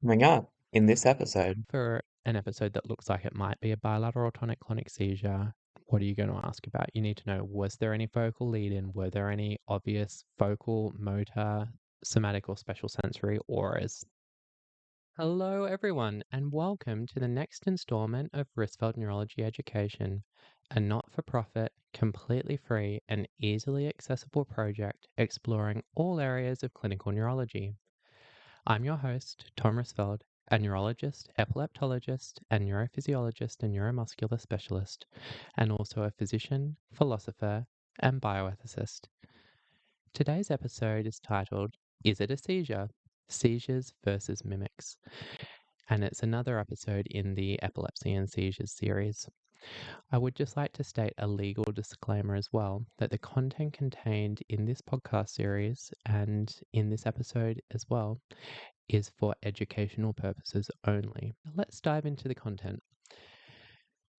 Coming up in this episode, For an episode that looks like it might be a bilateral tonic-clonic seizure, what are you going to ask about? You need to know, was there any focal lead-in? Were there any obvious focal, motor, somatic, or special sensory auras? Hello, everyone, and welcome to the next installment of Risfeld Neurology Education, a not-for-profit, completely free, and easily accessible project exploring all areas of clinical neurology. I'm your host, Tom Risfeld, a neurologist, epileptologist, and neurophysiologist and neuromuscular specialist, and also a physician, philosopher, and bioethicist. Today's episode is titled, Is It a Seizure? Seizures versus Mimics. And it's another episode in the Epilepsy and Seizures series. I would just like to state a legal disclaimer as well that the content contained in this podcast series and in this episode as well is for educational purposes only. Let's dive into the content.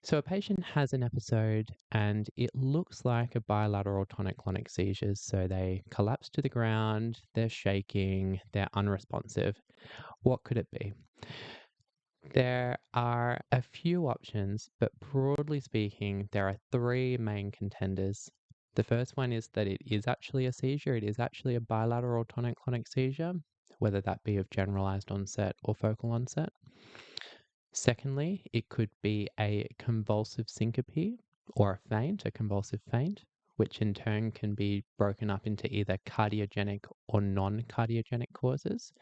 So a patient has an episode and it looks like a bilateral tonic-clonic seizures. So they collapse to the ground, they're shaking, they're unresponsive. What could it be? There are a few options, but broadly speaking, there are three main contenders. The first one is that it is actually a seizure. It is actually a bilateral tonic-clonic seizure, whether that be of generalized onset or focal onset. Secondly, it could be a convulsive syncope or a faint, a convulsive faint, which in turn can be broken up into either cardiogenic or non-cardiogenic causes.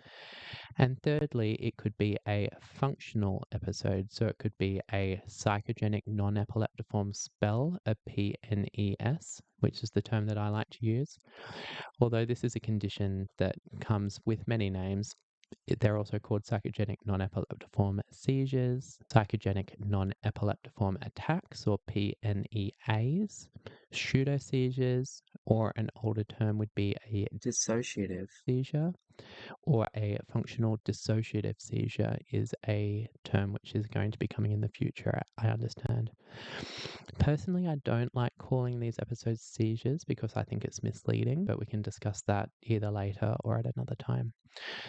And thirdly, it could be a functional episode. So it could be a psychogenic non-epileptiform spell, a PNES, which is the term that I like to use. Although this is a condition that comes with many names, they're also called psychogenic non-epileptiform seizures, psychogenic non-epileptiform attacks or PNEAs, pseudo-seizures, or an older term would be a dissociative. seizure, or a functional dissociative seizure is a term which is going to be coming in the future, I understand. Personally, I don't like calling these episodes seizures because I think it's misleading, but we can discuss that either later or at another time.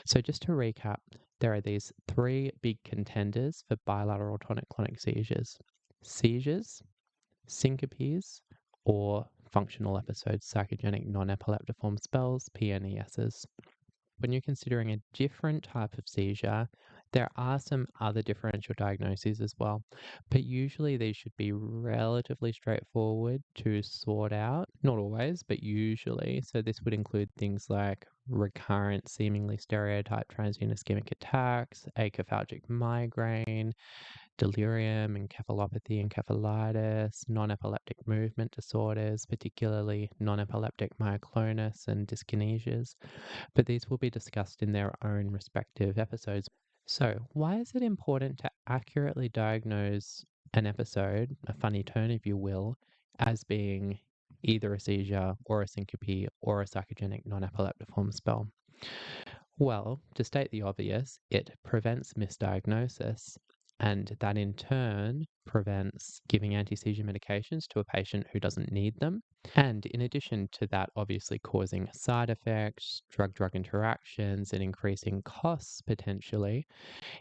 So just to recap, there are these three big contenders for bilateral tonic-clonic seizures: seizures, syncopes, or functional episodes, psychogenic non-epileptiform spells, PNESs. When you're considering a different type of seizure, there are some other differential diagnoses as well, but usually these should be relatively straightforward to sort out. Not always, but usually. So this would include things like recurrent, seemingly stereotyped transient ischemic attacks, acophalgic migraine, delirium, encephalopathy, encephalitis, non-epileptic movement disorders, particularly non-epileptic myoclonus and dyskinesias, but these will be discussed in their own respective episodes. So, why is it important to accurately diagnose an episode, a funny turn if you will, as being either a seizure or a syncope or a psychogenic non-epileptiform spell? Well, to state the obvious, it prevents misdiagnosis, and that in turn prevents giving anti-seizure medications to a patient who doesn't need them. And in addition to that, obviously causing side effects, drug-drug interactions, and increasing costs potentially,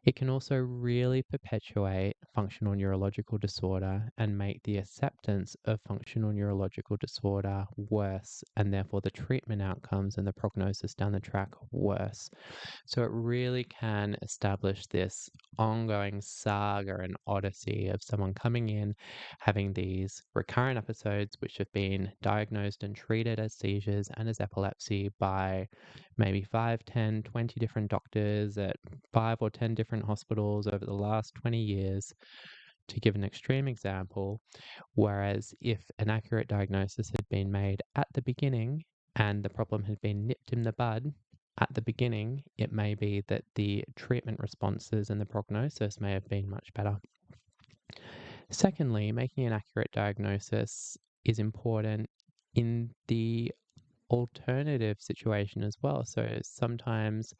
it can also really perpetuate functional neurological disorder and make the acceptance of functional neurological disorder worse, and therefore the treatment outcomes and the prognosis down the track worse. So it really can establish this ongoing saga and odyssey of someone coming in, having these recurrent episodes which have been diagnosed and treated as seizures and as epilepsy by maybe 5, 10, 20 different doctors at 5 or 10 different hospitals over the last 20 years, to give an extreme example. Whereas if an accurate diagnosis had been made at the beginning and the problem had been nipped in the bud at the beginning, it may be that the treatment responses and the prognosis may have been much better. Secondly, making an accurate diagnosis is important in the alternative situation as well. So sometimes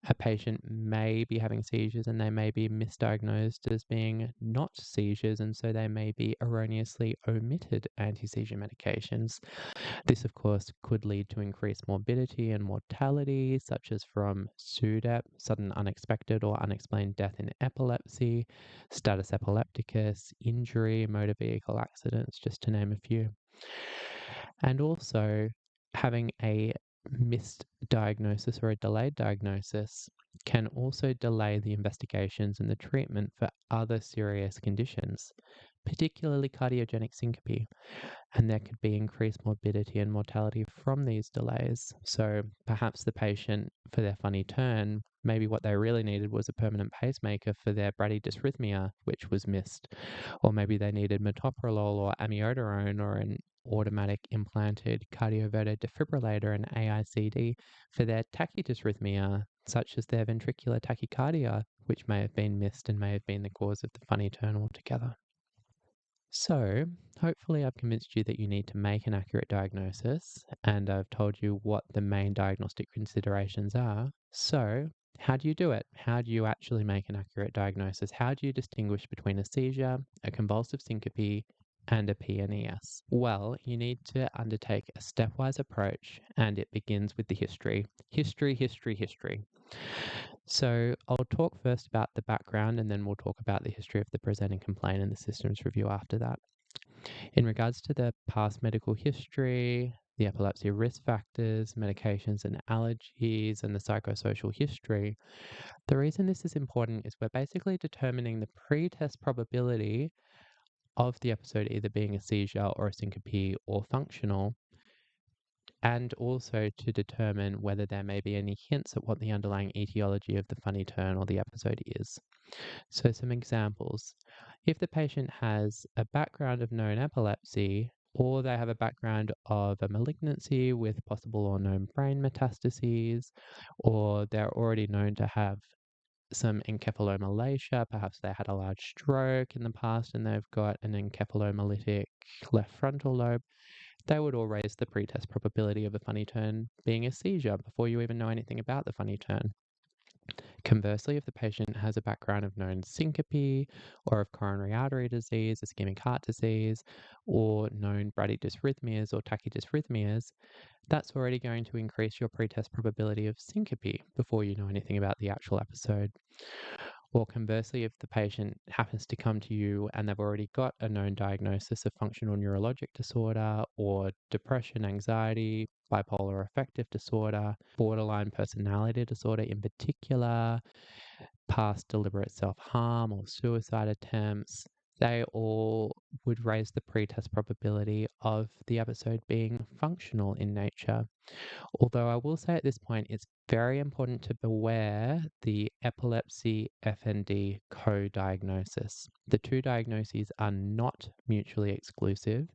A patient may be having seizures and they may be misdiagnosed as being not seizures, and so they may be erroneously omitted anti-seizure medications. This, of course, could lead to increased morbidity and mortality, such as from SUDEP, sudden unexpected or unexplained death in epilepsy, status epilepticus, injury, motor vehicle accidents, just to name a few. And also, having a missed diagnosis or a delayed diagnosis can also delay the investigations and the treatment for other serious conditions, particularly cardiogenic syncope, and there could be increased morbidity and mortality from these delays. So perhaps the patient, for their funny turn, maybe what they really needed was a permanent pacemaker for their bradydysrhythmia, which was missed, or maybe they needed metoprolol or amiodarone or an automatic implanted cardioverter defibrillator, an AICD, for their tachydysrhythmia, such as their ventricular tachycardia, which may have been missed and may have been the cause of the funny turn altogether. So, hopefully, I've convinced you that you need to make an accurate diagnosis, and I've told you what the main diagnostic considerations are. So, how do you do it? How do you actually make an accurate diagnosis? How do you distinguish between a seizure, a convulsive syncope, and a PNES? Well, you need to undertake a stepwise approach, and it begins with the history. History. So I'll talk first about the background, and then we'll talk about the history of the presenting complaint and the systems review after that. In regards to the past medical history, the epilepsy risk factors, medications and allergies, and the psychosocial history, the reason this is important is we're basically determining the pre-test probability of the episode either being a seizure or a syncope or functional, and also to determine whether there may be any hints at what the underlying etiology of the funny turn or the episode is. So some examples. If the patient has a background of known epilepsy, or they have a background of a malignancy with possible or known brain metastases, or they're already known to have some encephalomalacia, perhaps they had a large stroke in the past and they've got an encephalomalytic left frontal lobe, they would all raise the pretest probability of a funny turn being a seizure before you even know anything about the funny turn. Conversely, if the patient has a background of known syncope or of coronary artery disease, ischemic heart disease, or known bradydysrhythmias or tachydysrhythmias, that's already going to increase your pretest probability of syncope before you know anything about the actual episode. Or conversely, if the patient happens to come to you and they've already got a known diagnosis of functional neurologic disorder or depression, anxiety, bipolar affective disorder, borderline personality disorder in particular, past deliberate self-harm or suicide attempts, they all would raise the pretest probability of the episode being functional in nature. Although I will say at this point, it's very important to beware the epilepsy FND co-diagnosis. The two diagnoses are not mutually exclusive.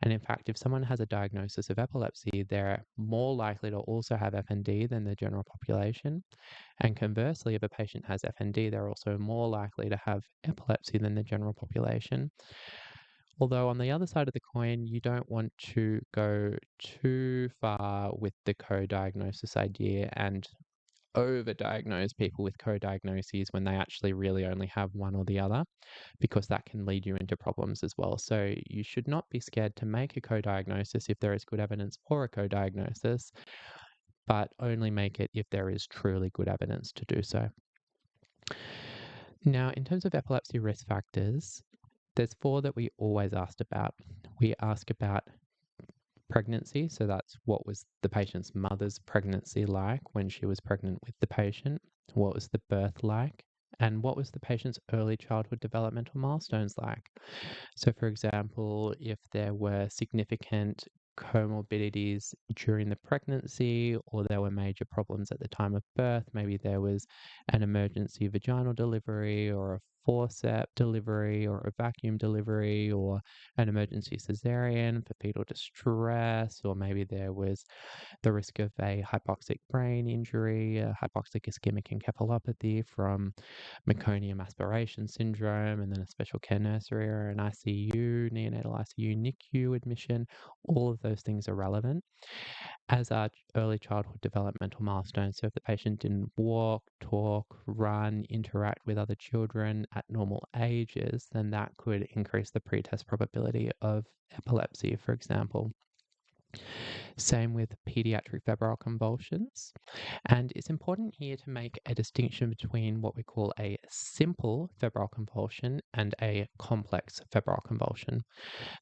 And in fact, if someone has a diagnosis of epilepsy, they're more likely to also have FND than the general population. And conversely, if a patient has FND, they're also more likely to have epilepsy than the general population. Although on the other side of the coin, you don't want to go too far with the co-diagnosis idea and over-diagnose people with co-diagnoses when they actually really only have one or the other, because that can lead you into problems as well. So you should not be scared to make a co-diagnosis if there is good evidence for a co-diagnosis, but only make it if there is truly good evidence to do so. Now, in terms of epilepsy risk factors, there's 4 that we always asked about. We ask about pregnancy, so that's what was the patient's mother's pregnancy like when she was pregnant with the patient, what was the birth like, and what was the patient's early childhood developmental milestones like. So, for example, if there were significant comorbidities during the pregnancy or there were major problems at the time of birth, maybe there was an emergency vaginal delivery or a forceps delivery or a vacuum delivery or an emergency cesarean for fetal distress, or maybe there was the risk of a hypoxic brain injury, a hypoxic ischemic encephalopathy from meconium aspiration syndrome, and then a special care nursery or an ICU, neonatal ICU, NICU admission. All of those things are relevant, as are early childhood developmental milestones. So if the patient didn't walk, talk, run, interact with other children at normal ages, then that could increase the pretest probability of epilepsy, for example. Same with pediatric febrile convulsions. And it's important here to make a distinction between what we call a simple febrile convulsion and a complex febrile convulsion.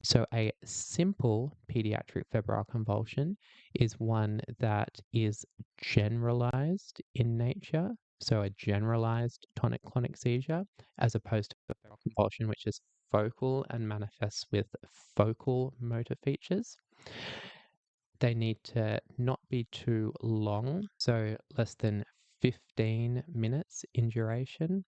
So a simple pediatric febrile convulsion is one that is generalized in nature. So a generalized tonic-clonic seizure, as opposed to a febrile convulsion, which is focal and manifests with focal motor features. They need to not be too long, so less than 15 minutes in duration,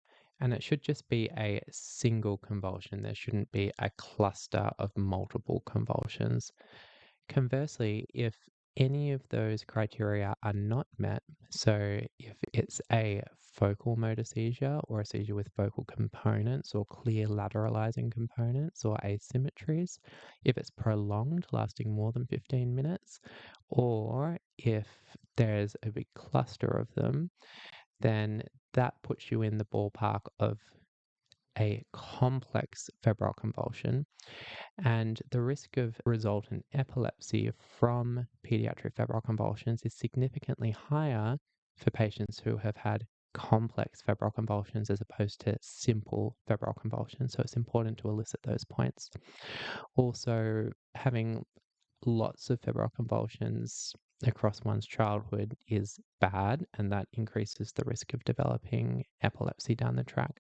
and it should just be a single convulsion. There shouldn't be a cluster of multiple convulsions. Conversely, if any of those criteria are not met, so if it's a focal motor seizure or a seizure with focal components or clear lateralizing components or asymmetries, if it's prolonged, lasting more than 15 minutes, or if there's a big cluster of them, then that puts you in the ballpark of a complex febrile convulsion, and the risk of resultant epilepsy from pediatric febrile convulsions is significantly higher for patients who have had complex febrile convulsions as opposed to simple febrile convulsions. So it's important to elicit those points. Also, having lots of febrile convulsions across one's childhood is bad, and that increases the risk of developing epilepsy down the track.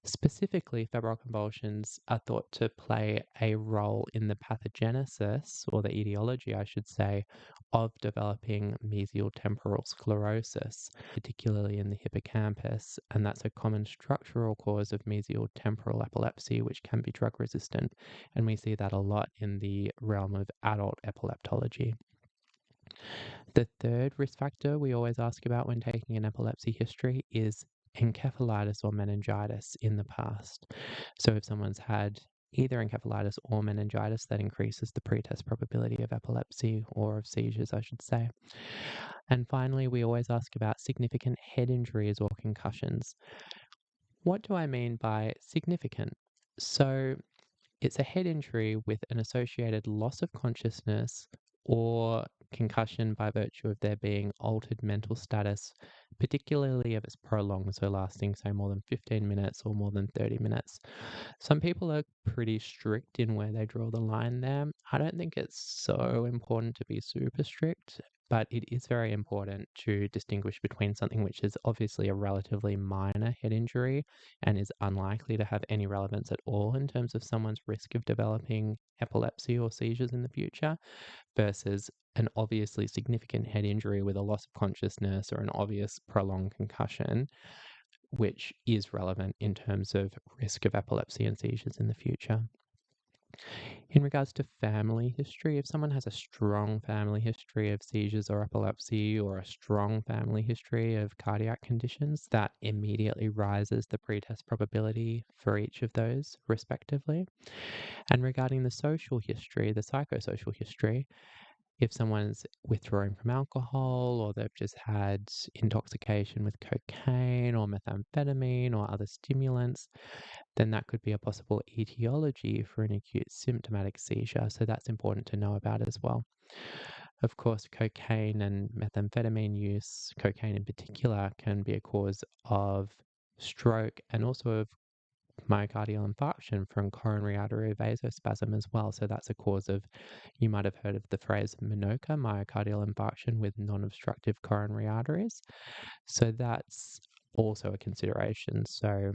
Specifically, febrile convulsions are thought to play a role in the pathogenesis, or the etiology, I should say, of developing mesial temporal sclerosis, particularly in the hippocampus, and that's a common structural cause of mesial temporal epilepsy, which can be drug resistant, and we see that a lot in the realm of adult epileptology. The third risk factor we always ask about when taking an epilepsy history is encephalitis or meningitis in the past. So if someone's had either encephalitis or meningitis, that increases the pretest probability of epilepsy, or of seizures, I should say. And finally, we always ask about significant head injuries or concussions. What do I mean by significant? So it's a head injury with an associated loss of consciousness or concussion by virtue of there being altered mental status, particularly if it's prolonged, so lasting, say, more than 15 minutes or more than 30 minutes. Some people are pretty strict in where they draw the line there. I don't think it's so important to be super strict, but it is very important to distinguish between something which is obviously a relatively minor head injury and is unlikely to have any relevance at all in terms of someone's risk of developing epilepsy or seizures in the future, versus an obviously significant head injury with a loss of consciousness or an obvious prolonged concussion, which is relevant in terms of risk of epilepsy and seizures in the future. In regards to family history, if someone has a strong family history of seizures or epilepsy, or a strong family history of cardiac conditions, that immediately rises the pretest probability for each of those, respectively. And regarding the social history, the psychosocial history, if someone's withdrawing from alcohol, or they've just had intoxication with cocaine or methamphetamine or other stimulants, then that could be a possible etiology for an acute symptomatic seizure. So that's important to know about as well. Of course, cocaine and methamphetamine use, cocaine in particular, can be a cause of stroke and also of myocardial infarction from coronary artery vasospasm as well. So that's a cause of, you might have heard of the phrase MINOCA, myocardial infarction with non-obstructive coronary arteries. So that's also a consideration. So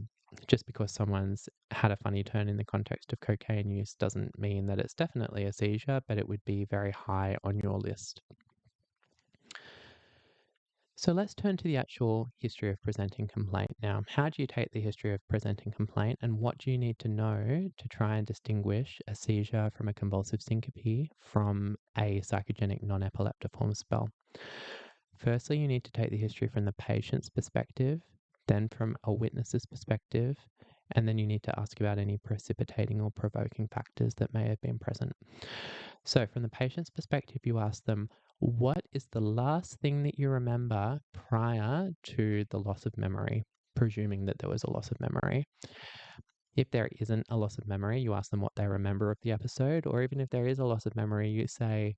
just because someone's had a funny turn in the context of cocaine use doesn't mean that it's definitely a seizure, but it would be very high on your list. So let's turn to the actual history of presenting complaint now. How do you take the history of presenting complaint, and what do you need to know to try and distinguish a seizure from a convulsive syncope from a psychogenic non-epileptiform spell? Firstly, you need to take the history from the patient's perspective, then from a witness's perspective, and then you need to ask about any precipitating or provoking factors that may have been present. So, from the patient's perspective, you ask them, what is the last thing that you remember prior to the loss of memory, presuming that there was a loss of memory? If there isn't a loss of memory, you ask them what they remember of the episode, or even if there is a loss of memory, you say,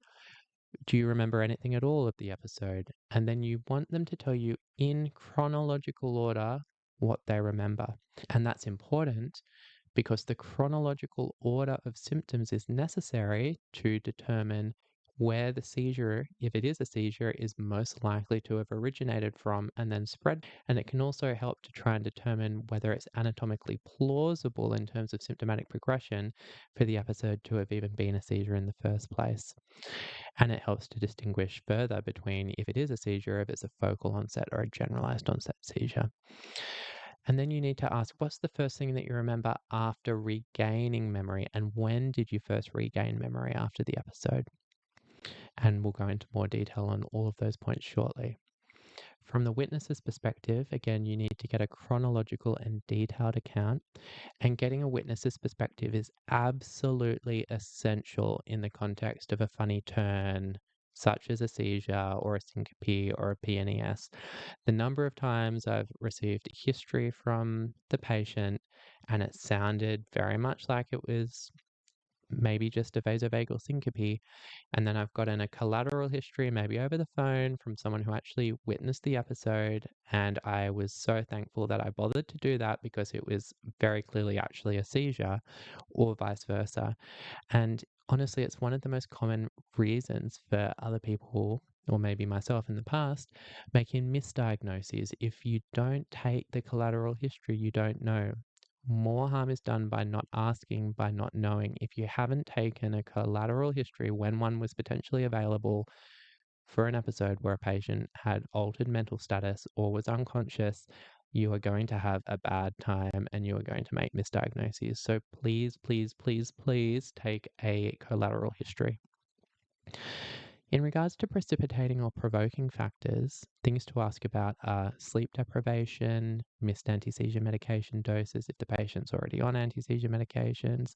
do you remember anything at all of the episode? And then you want them to tell you in chronological order what they remember. And that's important because the chronological order of symptoms is necessary to determine where the seizure, if it is a seizure, is most likely to have originated from and then spread. And it can also help to try and determine whether it's anatomically plausible in terms of symptomatic progression for the episode to have even been a seizure in the first place. And it helps to distinguish further between if it is a seizure, if it's a focal onset or a generalized onset seizure. And then you need to ask, what's the first thing that you remember after regaining memory, and when did you first regain memory after the episode? And we'll go into more detail on all of those points shortly. From the witness's perspective, again, you need to get a chronological and detailed account, and getting a witness's perspective is absolutely essential in the context of a funny turn, such as a seizure or a syncope or a PNES. The number of times I've received history from the patient and it sounded very much like it was maybe just a vasovagal syncope, and then I've gotten a collateral history, maybe over the phone, from someone who actually witnessed the episode. And I was so thankful that I bothered to do that because it was very clearly actually a seizure, or vice versa. And honestly, it's one of the most common reasons for other people, or maybe myself in the past, making misdiagnoses. If you don't take the collateral history, you don't know. More harm is done by not asking, by not knowing. If you haven't taken a collateral history when one was potentially available for an episode where a patient had altered mental status or was unconscious, you are going to have a bad time and you are going to make misdiagnoses. So please, please, please, please take a collateral history. In regards to precipitating or provoking factors, things to ask about are sleep deprivation, missed anti-seizure medication doses if the patient's already on anti-seizure medications,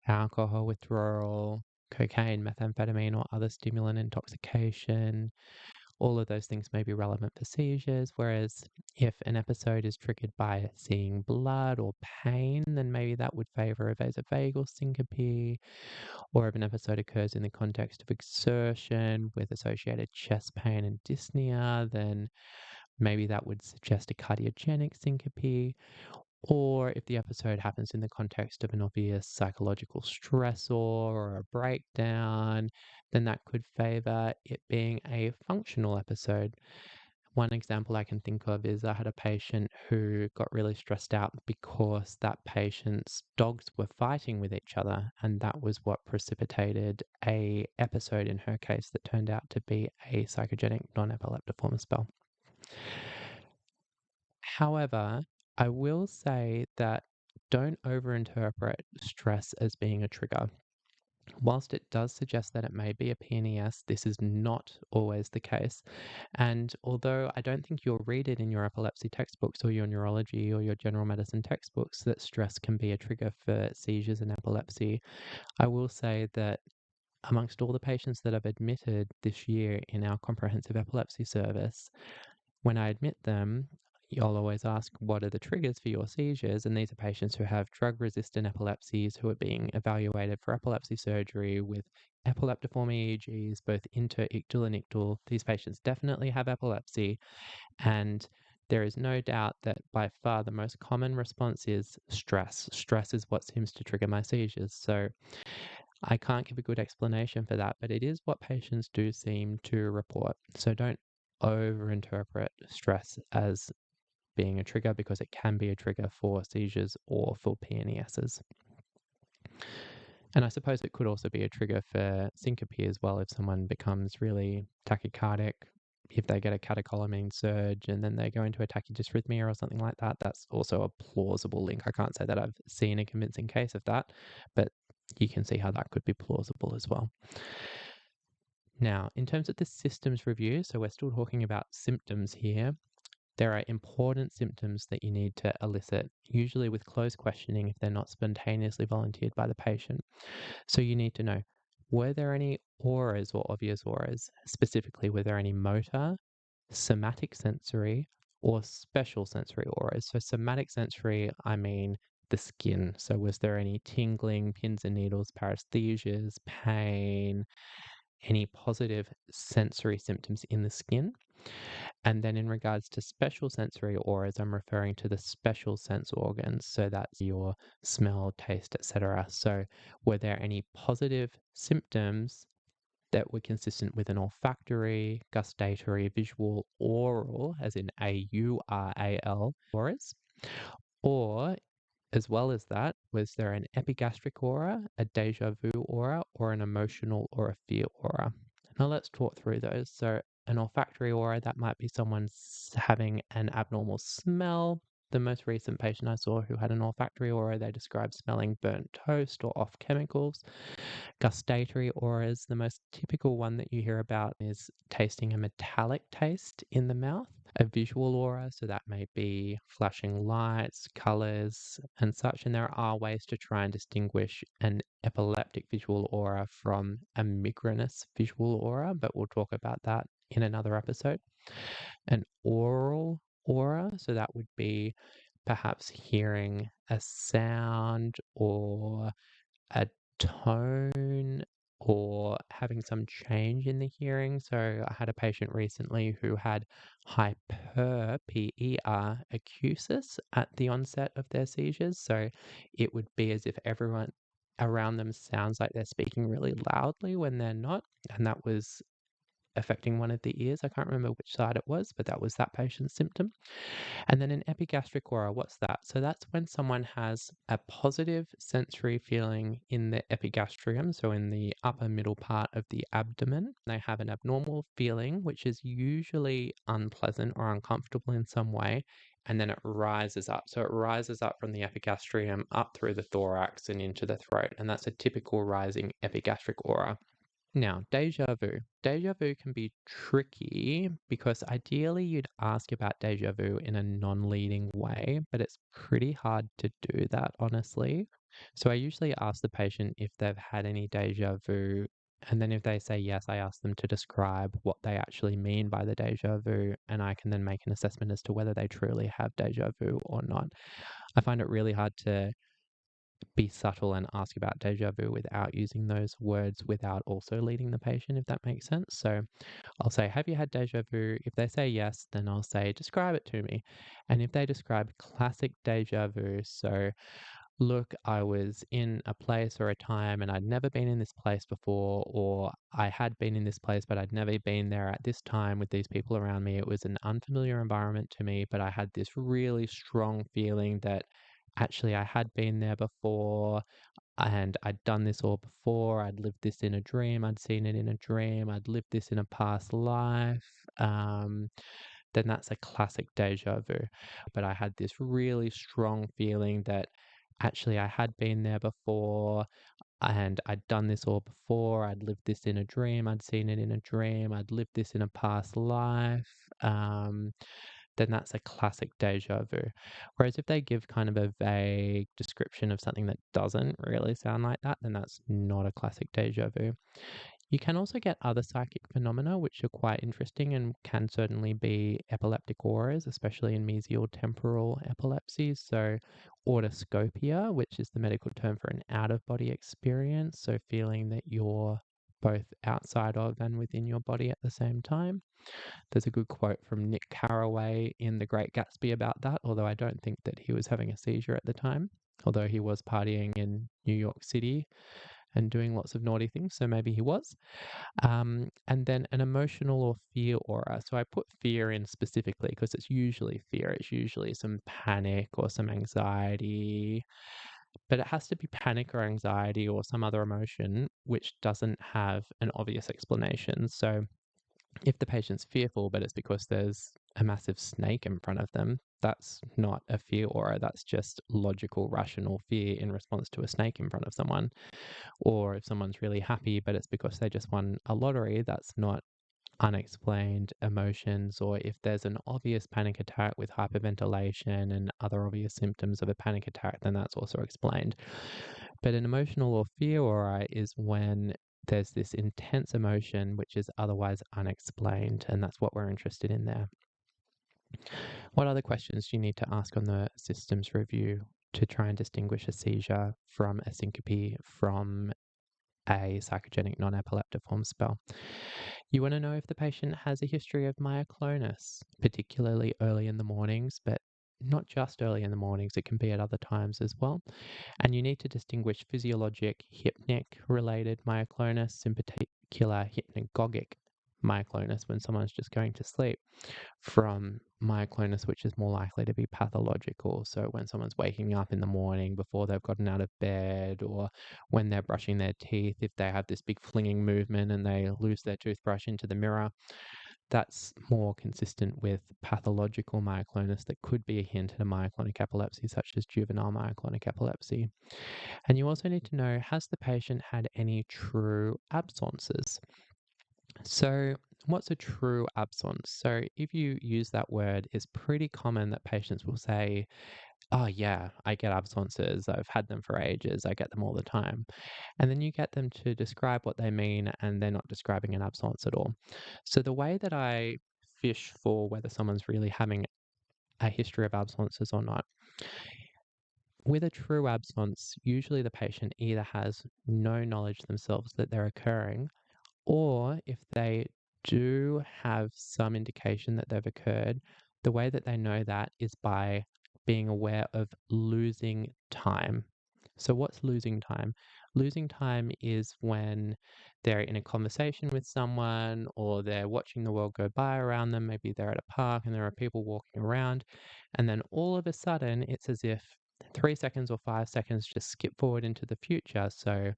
alcohol withdrawal, cocaine, methamphetamine, or other stimulant intoxication. All of those things may be relevant for seizures, whereas if an episode is triggered by seeing blood or pain, then maybe that would favor a vasovagal syncope. Or if an episode occurs in the context of exertion with associated chest pain and dyspnea, then maybe that would suggest a cardiogenic syncope. Or if the episode happens in the context of an obvious psychological stressor or a breakdown, then that could favor it being a functional episode. One example I can think of is I had a patient who got really stressed out because that patient's dogs were fighting with each other, and that was what precipitated a episode in her case that turned out to be a psychogenic non-epileptiform spell. However, I will say that don't overinterpret stress as being a trigger. Whilst it does suggest that it may be a PNES, this is not always the case. And although I don't think you'll read it in your epilepsy textbooks or your neurology or your general medicine textbooks that stress can be a trigger for seizures and epilepsy, I will say that amongst all the patients that I've admitted this year in our comprehensive epilepsy service, when I admit them, you'll always ask, what are the triggers for your seizures? And these are patients who have drug-resistant epilepsies who are being evaluated for epilepsy surgery with epileptiform EEGs, both interictal and ictal. These patients definitely have epilepsy, and there is no doubt that by far the most common response is stress. Stress is what seems to trigger my seizures. So I can't give a good explanation for that, but it is what patients do seem to report. So don't overinterpret stress as being a trigger, because it can be a trigger for seizures or for PNESs. And I suppose it could also be a trigger for syncope as well if someone becomes really tachycardic if they get a catecholamine surge and then they go into a tachydysrhythmia or something like that, that's also a plausible link. I can't say that I've seen a convincing case of that, but you can see how that could be plausible as well. Now, in terms of the systems review, so we're still talking about symptoms here. There are important symptoms that you need to elicit, usually with closed questioning if they're not spontaneously volunteered by the patient. So you need to know, were there any auras or obvious auras? Specifically, were there any motor, somatic sensory, or special sensory auras? So somatic sensory, I mean the skin. So was there any tingling, pins and needles, paresthesias, pain, any positive sensory symptoms in the skin? And then in regards to special sensory auras, I'm referring to the special sense organs. So that's your smell, taste, etc. So were there any positive symptoms that were consistent with an olfactory, gustatory, visual, oral, as in AURAL auras? Or as well as that, was there an epigastric aura, a deja vu aura, or an emotional or a fear aura? Now let's talk through those. So an olfactory aura, that might be someone having an abnormal smell. The most recent patient I saw who had an olfactory aura, they described smelling burnt toast or off chemicals. Gustatory auras, the most typical one that you hear about is tasting a metallic taste in the mouth. A visual aura, so that may be flashing lights, colors, and such. And there are ways to try and distinguish an epileptic visual aura from a migrainous visual aura, but we'll talk about that in another episode. An oral aura, so that would be perhaps hearing a sound or a tone or having some change in the hearing. So I had a patient recently who had hyper, PER, acusis at the onset of their seizures. So it would be as if everyone around them sounds like they're speaking really loudly when they're not. And that was affecting one of the ears. I can't remember which side it was, but that was that patient's symptom. And then an epigastric aura, what's that? So that's when someone has a positive sensory feeling in the epigastrium, so in the upper middle part of the abdomen. They have an abnormal feeling, which is usually unpleasant or uncomfortable in some way, and then it rises up. So it rises up from the epigastrium up through the thorax and into the throat, and that's a typical rising epigastric aura. Now, deja vu. Deja vu can be tricky because ideally you'd ask about deja vu in a non-leading way, but it's pretty hard to do that, honestly. So I usually ask the patient if they've had any deja vu, and then if they say yes, I ask them to describe what they actually mean by the deja vu, and I can then make an assessment as to whether they truly have deja vu or not. I find it really hard to be subtle and ask about deja vu without using those words without also leading the patient, if that makes sense. So I'll say, have you had deja vu? If they say yes, then I'll say, describe it to me. And if they describe classic deja vu, so look, I was in a place or a time and I'd never been in this place before, or I had been in this place, but I'd never been there at this time with these people around me. It was an unfamiliar environment to me, but I had this really strong feeling that actually I had been there before and I'd done this all before. I'd lived this in a dream. I'd seen it in a dream. I'd lived this in a past life. Then that's a classic deja vu. But I had this really strong feeling that actually I had been there before and I'd done this all before. I'd lived this in a dream. I'd seen it in a dream. I'd lived this in a past life. Then that's a classic deja vu. Whereas if they give kind of a vague description of something that doesn't really sound like that, then that's not a classic deja vu. You can also get other psychic phenomena which are quite interesting and can certainly be epileptic auras, especially in mesial temporal epilepsies. So autoscopia, which is the medical term for an out-of-body experience, so feeling that you're both outside of and within your body at the same time. There's a good quote from Nick Carraway in The Great Gatsby about that, although I don't think that he was having a seizure at the time, although he was partying in New York City and doing lots of naughty things, so maybe he was. And then an emotional or fear aura. So I put fear in specifically because it's usually fear. It's usually some panic or some anxiety, but it has to be panic or anxiety or some other emotion which doesn't have an obvious explanation. So If the patient's fearful, but it's because there's a massive snake in front of them, that's not a fear aura. That's just logical, rational fear in response to a snake in front of someone. Or if someone's really happy, but it's because they just won a lottery, that's not unexplained emotions. Or if there's an obvious panic attack with hyperventilation and other obvious symptoms of a panic attack, then that's also explained. But an emotional or fear aura is when there's this intense emotion which is otherwise unexplained, and that's what we're interested in there. What other questions do you need to ask on the systems review to try and distinguish a seizure from a syncope from a psychogenic non-epileptiform spell? You want to know if the patient has a history of myoclonus, particularly early in the mornings, but not just early in the mornings, it can be at other times as well. And you need to distinguish physiologic hypnic-related myoclonus, in particular hypnagogic myoclonus when someone's just going to sleep, from myoclonus which is more likely to be pathological. So when someone's waking up in the morning before they've gotten out of bed, or when they're brushing their teeth, if they have this big flinging movement and they lose their toothbrush into the mirror, that's more consistent with pathological myoclonus that could be a hint at a myoclonic epilepsy, such as juvenile myoclonic epilepsy. And you also need to know, has the patient had any true absences? So what's a true absence? So if you use that word, it's pretty common that patients will say, oh yeah, I get absences. I've had them for ages. I get them all the time. And then you get them to describe what they mean, and they're not describing an absence at all. So the way that I fish for whether someone's really having a history of absences or not, with a true absence, usually the patient either has no knowledge themselves that they're occurring, or if they do have some indication that they've occurred, the way that they know that is by being aware of losing time. So, what's losing time? Losing time is when they're in a conversation with someone, or they're watching the world go by around them. Maybe they're at a park and there are people walking around, and then all of a sudden it's as if 3 seconds or 5 seconds just skip forward into the future. So,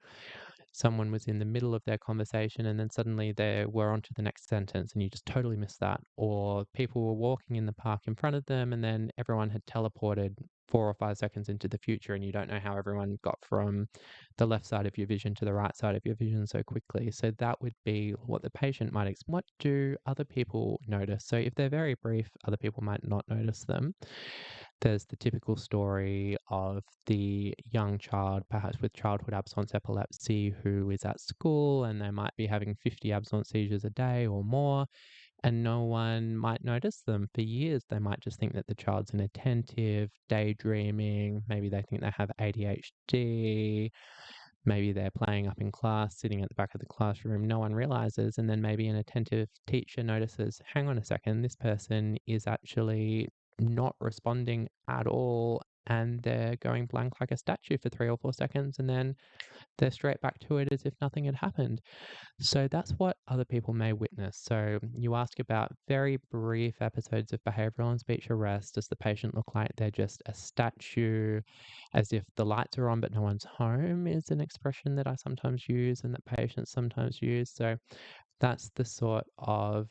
someone was in the middle of their conversation and then suddenly they were on to the next sentence and you just totally missed that. Or people were walking in the park in front of them and then everyone had teleported 4 or 5 seconds into the future, and you don't know how everyone got from the left side of your vision to the right side of your vision so quickly. So that would be what the patient might what do other people notice? So if they're very brief, other people might not notice them. There's the typical story of the young child, perhaps with childhood absence epilepsy, who is at school and they might be having 50 absence seizures a day or more, and no one might notice them for years. They might just think that the child's inattentive, daydreaming, maybe they think they have ADHD, maybe they're playing up in class, sitting at the back of the classroom, no one realizes, and then maybe an attentive teacher notices, hang on a second, this person is actually not responding at all, and they're going blank like a statue for 3 or 4 seconds, and then they're straight back to it as if nothing had happened. So that's what other people may witness. So you ask about very brief episodes of behavioral and speech arrest. Does the patient look like they're just a statue, as if the lights are on but no one's home, is an expression that I sometimes use and that patients sometimes use. So that's the sort of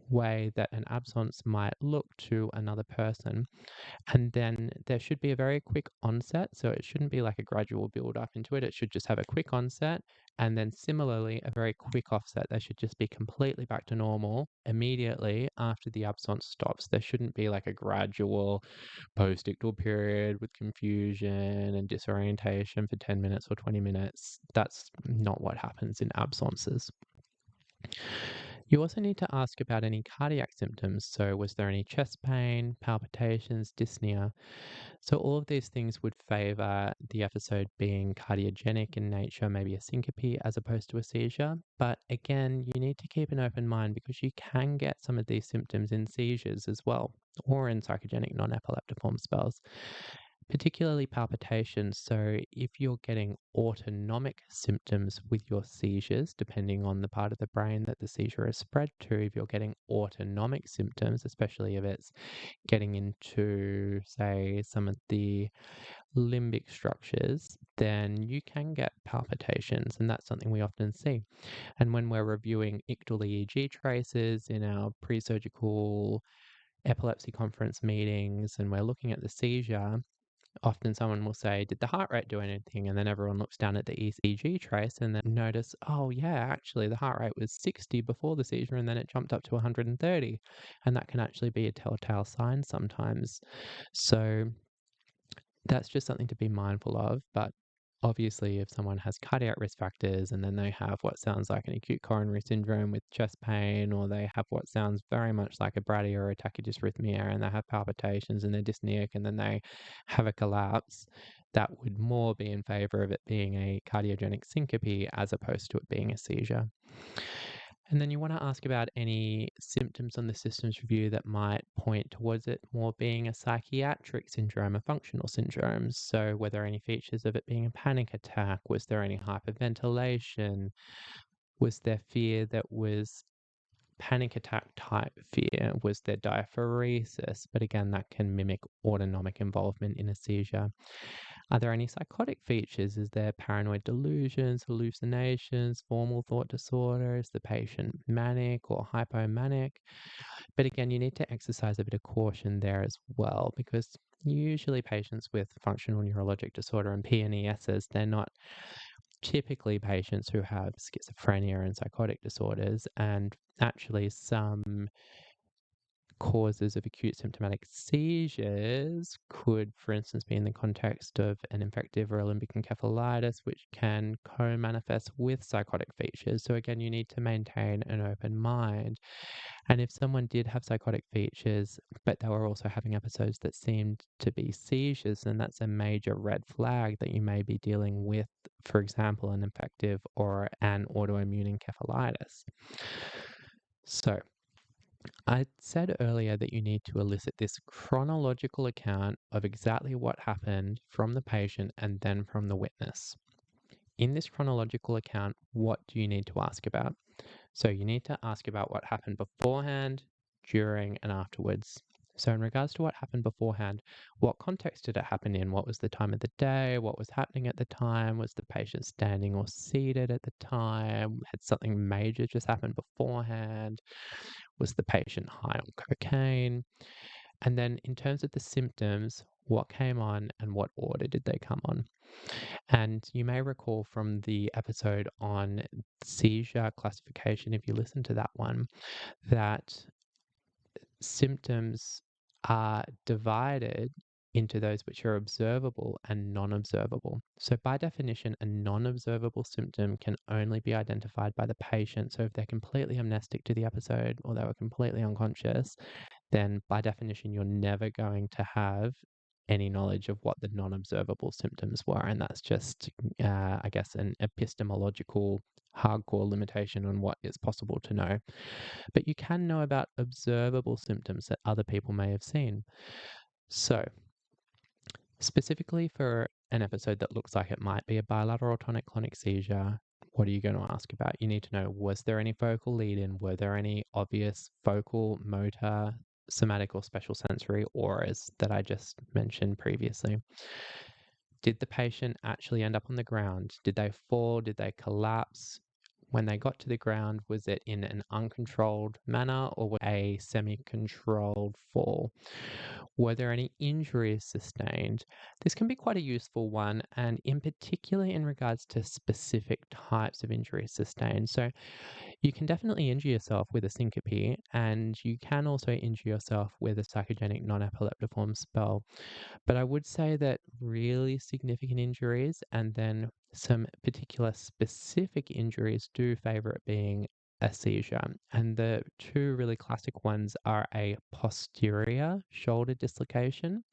way that an absence might look to another person. And then there should be a very quick onset. So it shouldn't be like a gradual build up into it. It should just have a quick onset. And then similarly, a very quick offset. They should just be completely back to normal immediately after the absence stops. There shouldn't be like a gradual post-ictal period with confusion and disorientation for 10 minutes or 20 minutes. That's not what happens in absences. You also need to ask about any cardiac symptoms. So, was there any chest pain, palpitations, dyspnea? So, all of these things would favor the episode being cardiogenic in nature, maybe a syncope as opposed to a seizure. But again, you need to keep an open mind because you can get some of these symptoms in seizures as well, or in psychogenic non epileptiform spells, particularly palpitations. So, if you're getting autonomic symptoms with your seizures, depending on the part of the brain that the seizure is spread to, if you're getting autonomic symptoms, especially if it's getting into, say, some of the limbic structures, then you can get palpitations, and that's something we often see. And when we're reviewing ictal EEG traces in our pre-surgical epilepsy conference meetings and we're looking at the seizure, often someone will say, did the heart rate do anything? And then everyone looks down at the ECG trace and then notice, oh yeah, actually the heart rate was 60 before the seizure and then it jumped up to 130. And that can actually be a telltale sign sometimes. So that's just something to be mindful of. But obviously, if someone has cardiac risk factors and then they have what sounds like an acute coronary syndrome with chest pain, or they have what sounds very much like a bradycardia or a tachydysrhythmia, and they have palpitations and they're dyspneic and then they have a collapse, that would more be in favor of it being a cardiogenic syncope as opposed to it being a seizure. And then you want to ask about any symptoms on the systems review that might point towards it more being a psychiatric syndrome, a functional syndrome. So were there any features of it being a panic attack? Was there any hyperventilation? Was there fear that was panic attack type fear? Was there diaphoresis? But again, that can mimic autonomic involvement in a seizure. Are there any psychotic features? Is there paranoid delusions, hallucinations, formal thought disorder? Is the patient manic or hypomanic? But again, you need to exercise a bit of caution there as well, because usually patients with functional neurologic disorder and PNESs, they're not typically patients who have schizophrenia and psychotic disorders, and actually some causes of acute symptomatic seizures could, for instance, be in the context of an infective or a limbic encephalitis, which can co-manifest with psychotic features. So again, you need to maintain an open mind. And if someone did have psychotic features, but they were also having episodes that seemed to be seizures, then that's a major red flag that you may be dealing with, for example, an infective or an autoimmune encephalitis. So I said earlier that you need to elicit this chronological account of exactly what happened from the patient and then from the witness. In this chronological account, what do you need to ask about? So you need to ask about what happened beforehand, during, and afterwards. So in regards to what happened beforehand, what context did it happen in? What was the time of the day? What was happening at the time? Was the patient standing or seated at the time? Had something major just happened beforehand? Was the patient high on cocaine? And then in terms of the symptoms, what came on and what order did they come on? And you may recall from the episode on seizure classification, if you listen to that one, that symptoms are divided into those which are observable and non-observable. So by definition, a non-observable symptom can only be identified by the patient. So if they're completely amnestic to the episode or they were completely unconscious, then by definition, you're never going to have any knowledge of what the non-observable symptoms were. And that's just, I guess, an epistemological hardcore limitation on what is possible to know. But you can know about observable symptoms that other people may have seen. So specifically for an episode that looks like it might be a bilateral tonic-clonic seizure, what are you going to ask about? You need to know, was there any focal lead-in? Were there any obvious focal, motor, somatic, or special sensory auras that I just mentioned previously? Did the patient actually end up on the ground? Did they fall? Did they collapse? When they got to the ground, was it in an uncontrolled manner or was it a semi-controlled fall? Were there any injuries sustained? This can be quite a useful one, and in particular in regards to specific types of injuries sustained. So you can definitely injure yourself with a syncope, and you can also injure yourself with a psychogenic non-epileptiform spell. But I would say that really significant injuries and then some particular specific injuries do favor it being a seizure. And the two really classic ones are a posterior shoulder dislocation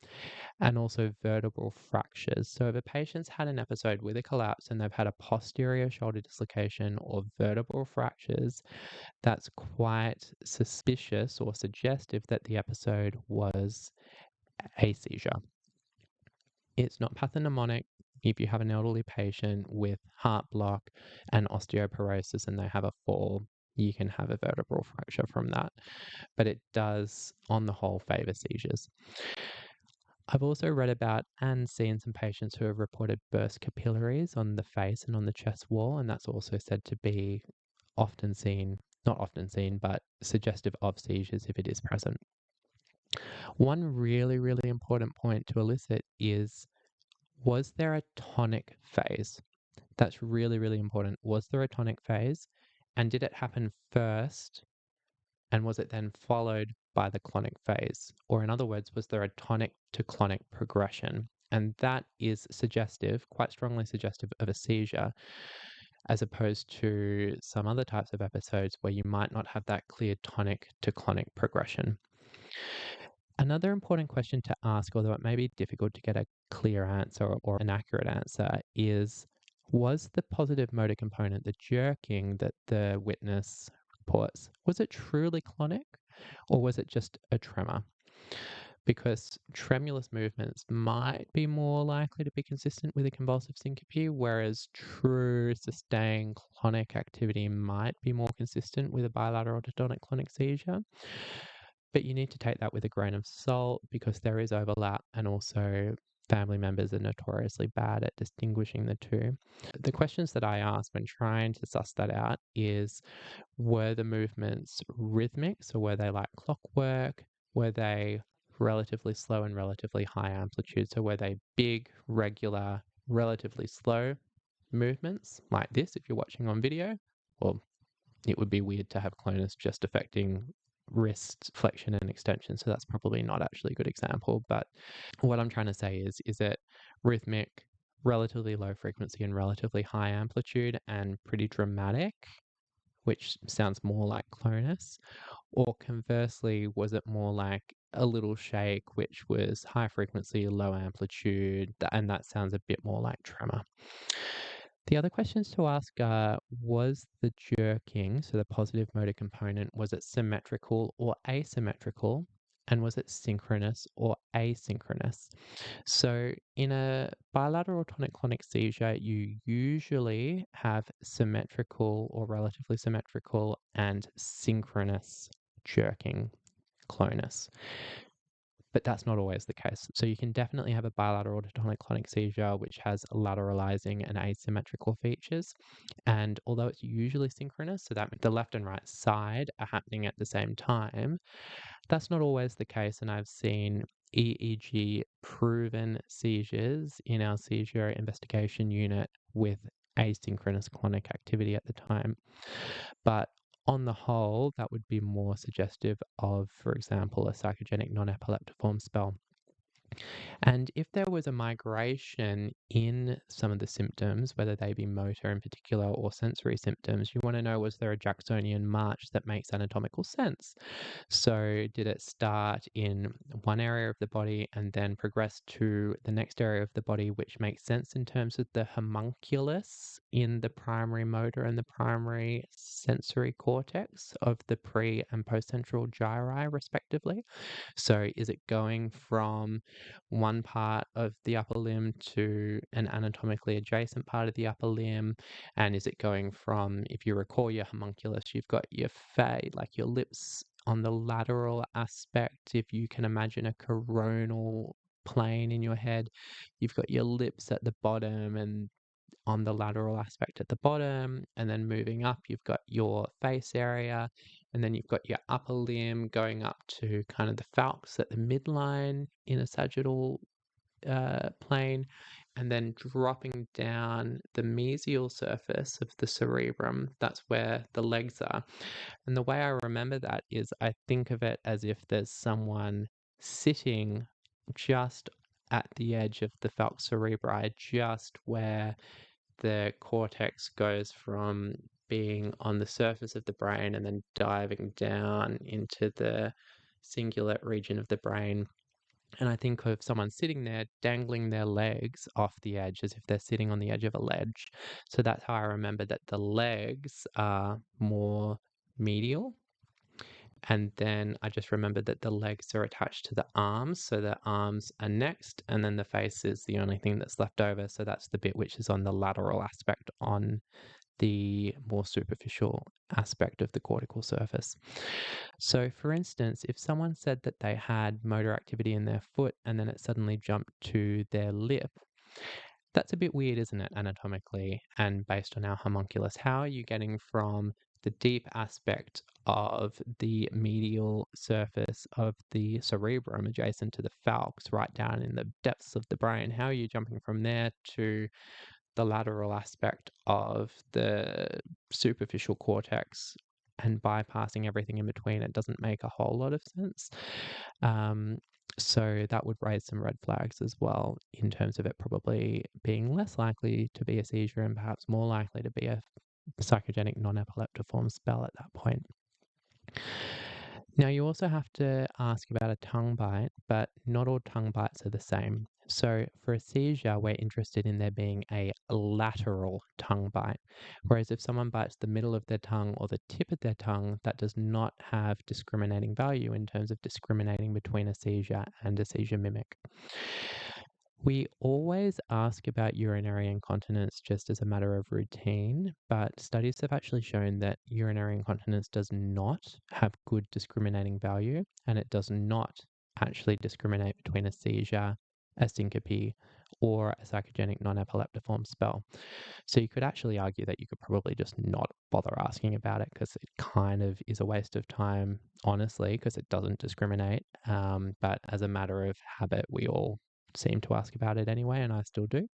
and also vertebral fractures. So if a patient's had an episode with a collapse and they've had a posterior shoulder dislocation or vertebral fractures, that's quite suspicious or suggestive that the episode was a seizure. It's not pathognomonic. If you have an elderly patient with heart block and osteoporosis and they have a fall, you can have a vertebral fracture from that. But it does, on the whole, favor seizures. I've also read about and seen some patients who have reported burst capillaries on the face and on the chest wall, and that's also said to be often seen, not often seen, but suggestive of seizures if it is present. One really, really important point to elicit is, was there a tonic phase? That's really, really important. Was there a tonic phase? And did it happen first? And was it then followed by the clonic phase? Or in other words, was there a tonic to clonic progression? And that is suggestive, quite strongly suggestive of a seizure, as opposed to some other types of episodes where you might not have that clear tonic to clonic progression. Another important question to ask, although it may be difficult to get a clear answer or an accurate answer, is, was the positive motor component, the jerking that the witness reports, was it truly clonic or was it just a tremor? Because tremulous movements might be more likely to be consistent with a convulsive syncope, whereas true sustained clonic activity might be more consistent with a bilateral to tonic-clonic seizure. But you need to take that with a grain of salt because there is overlap, and also family members are notoriously bad at distinguishing the two. The questions that I ask when trying to suss that out is, were the movements rhythmic? So were they like clockwork? Were they relatively slow and relatively high amplitude? So were they big, regular, relatively slow movements like this if you're watching on video? Well, it would be weird to have clonus just affecting wrist flexion and extension, so that's probably not actually a good example. But what I'm trying to say is it rhythmic, relatively low frequency and relatively high amplitude and pretty dramatic, which sounds more like clonus? Or conversely, was it more like a little shake, which was high frequency, low amplitude, and that sounds a bit more like tremor? The other questions to ask are, was the jerking, so the positive motor component, was it symmetrical or asymmetrical? And was it synchronous or asynchronous? So in a bilateral tonic-clonic seizure, you usually have symmetrical or relatively symmetrical and synchronous jerking clonus. But that's not always the case. So you can definitely have a bilateral tonic-clonic seizure which has lateralizing and asymmetrical features. And although it's usually synchronous, so that the left and right side are happening at the same time, that's not always the case. And I've seen EEG proven seizures in our seizure investigation unit with asynchronous clonic activity at the time. But on the whole, that would be more suggestive of, for example, a psychogenic non-epileptiform spell. And if there was a migration in some of the symptoms, whether they be motor in particular or sensory symptoms, you want to know, was there a Jacksonian march that makes anatomical sense? So did it start in one area of the body and then progress to the next area of the body, which makes sense in terms of the homunculus in the primary motor and the primary sensory cortex of the pre and postcentral gyri, respectively? So is it going from one part of the upper limb to an anatomically adjacent part of the upper limb? And is it going from, if you recall your homunculus, you've got your like your lips on the lateral aspect. If you can imagine a coronal plane in your head, you've got your lips at the bottom and on the lateral aspect at the bottom, and then moving up, you've got your face area, and then you've got your upper limb going up to kind of the falx at the midline in a sagittal plane, and then dropping down the mesial surface of the cerebrum. That's where the legs are. And the way I remember that is I think of it as if there's someone sitting just at the edge of the falx cerebri, just where the cortex goes from being on the surface of the brain and then diving down into the cingulate region of the brain. And I think of someone sitting there dangling their legs off the edge as if they're sitting on the edge of a ledge. So that's how I remember that the legs are more medial. And then I just remembered that the legs are attached to the arms. So the arms are next, and then the face is the only thing that's left over. So that's the bit which is on the lateral aspect on the more superficial aspect of the cortical surface. So, for instance, if someone said that they had motor activity in their foot and then it suddenly jumped to their lip, that's a bit weird, isn't it, anatomically and based on our homunculus? How are you getting from the deep aspect of the medial surface of the cerebrum adjacent to the falx, right down in the depths of the brain? How are you jumping from there to the lateral aspect of the superficial cortex and bypassing everything in between? It doesn't make a whole lot of sense. So that would raise some red flags as well in terms of it probably being less likely to be a seizure and perhaps more likely to be a psychogenic non-epileptiform spell at that point. Now, you also have to ask about a tongue bite, but not all tongue bites are the same. So, for a seizure, we're interested in there being a lateral tongue bite. Whereas if someone bites the middle of their tongue or the tip of their tongue, that does not have discriminating value in terms of discriminating between a seizure and a seizure mimic. We always ask about urinary incontinence just as a matter of routine, but studies have actually shown that urinary incontinence does not have good discriminating value, and it does not actually discriminate between a seizure, a syncope, or a psychogenic non-epileptiform spell. So you could actually argue that you could probably just not bother asking about it because it kind of is a waste of time, honestly, because it doesn't discriminate. But as a matter of habit, we all seem to ask about it anyway, and I still do.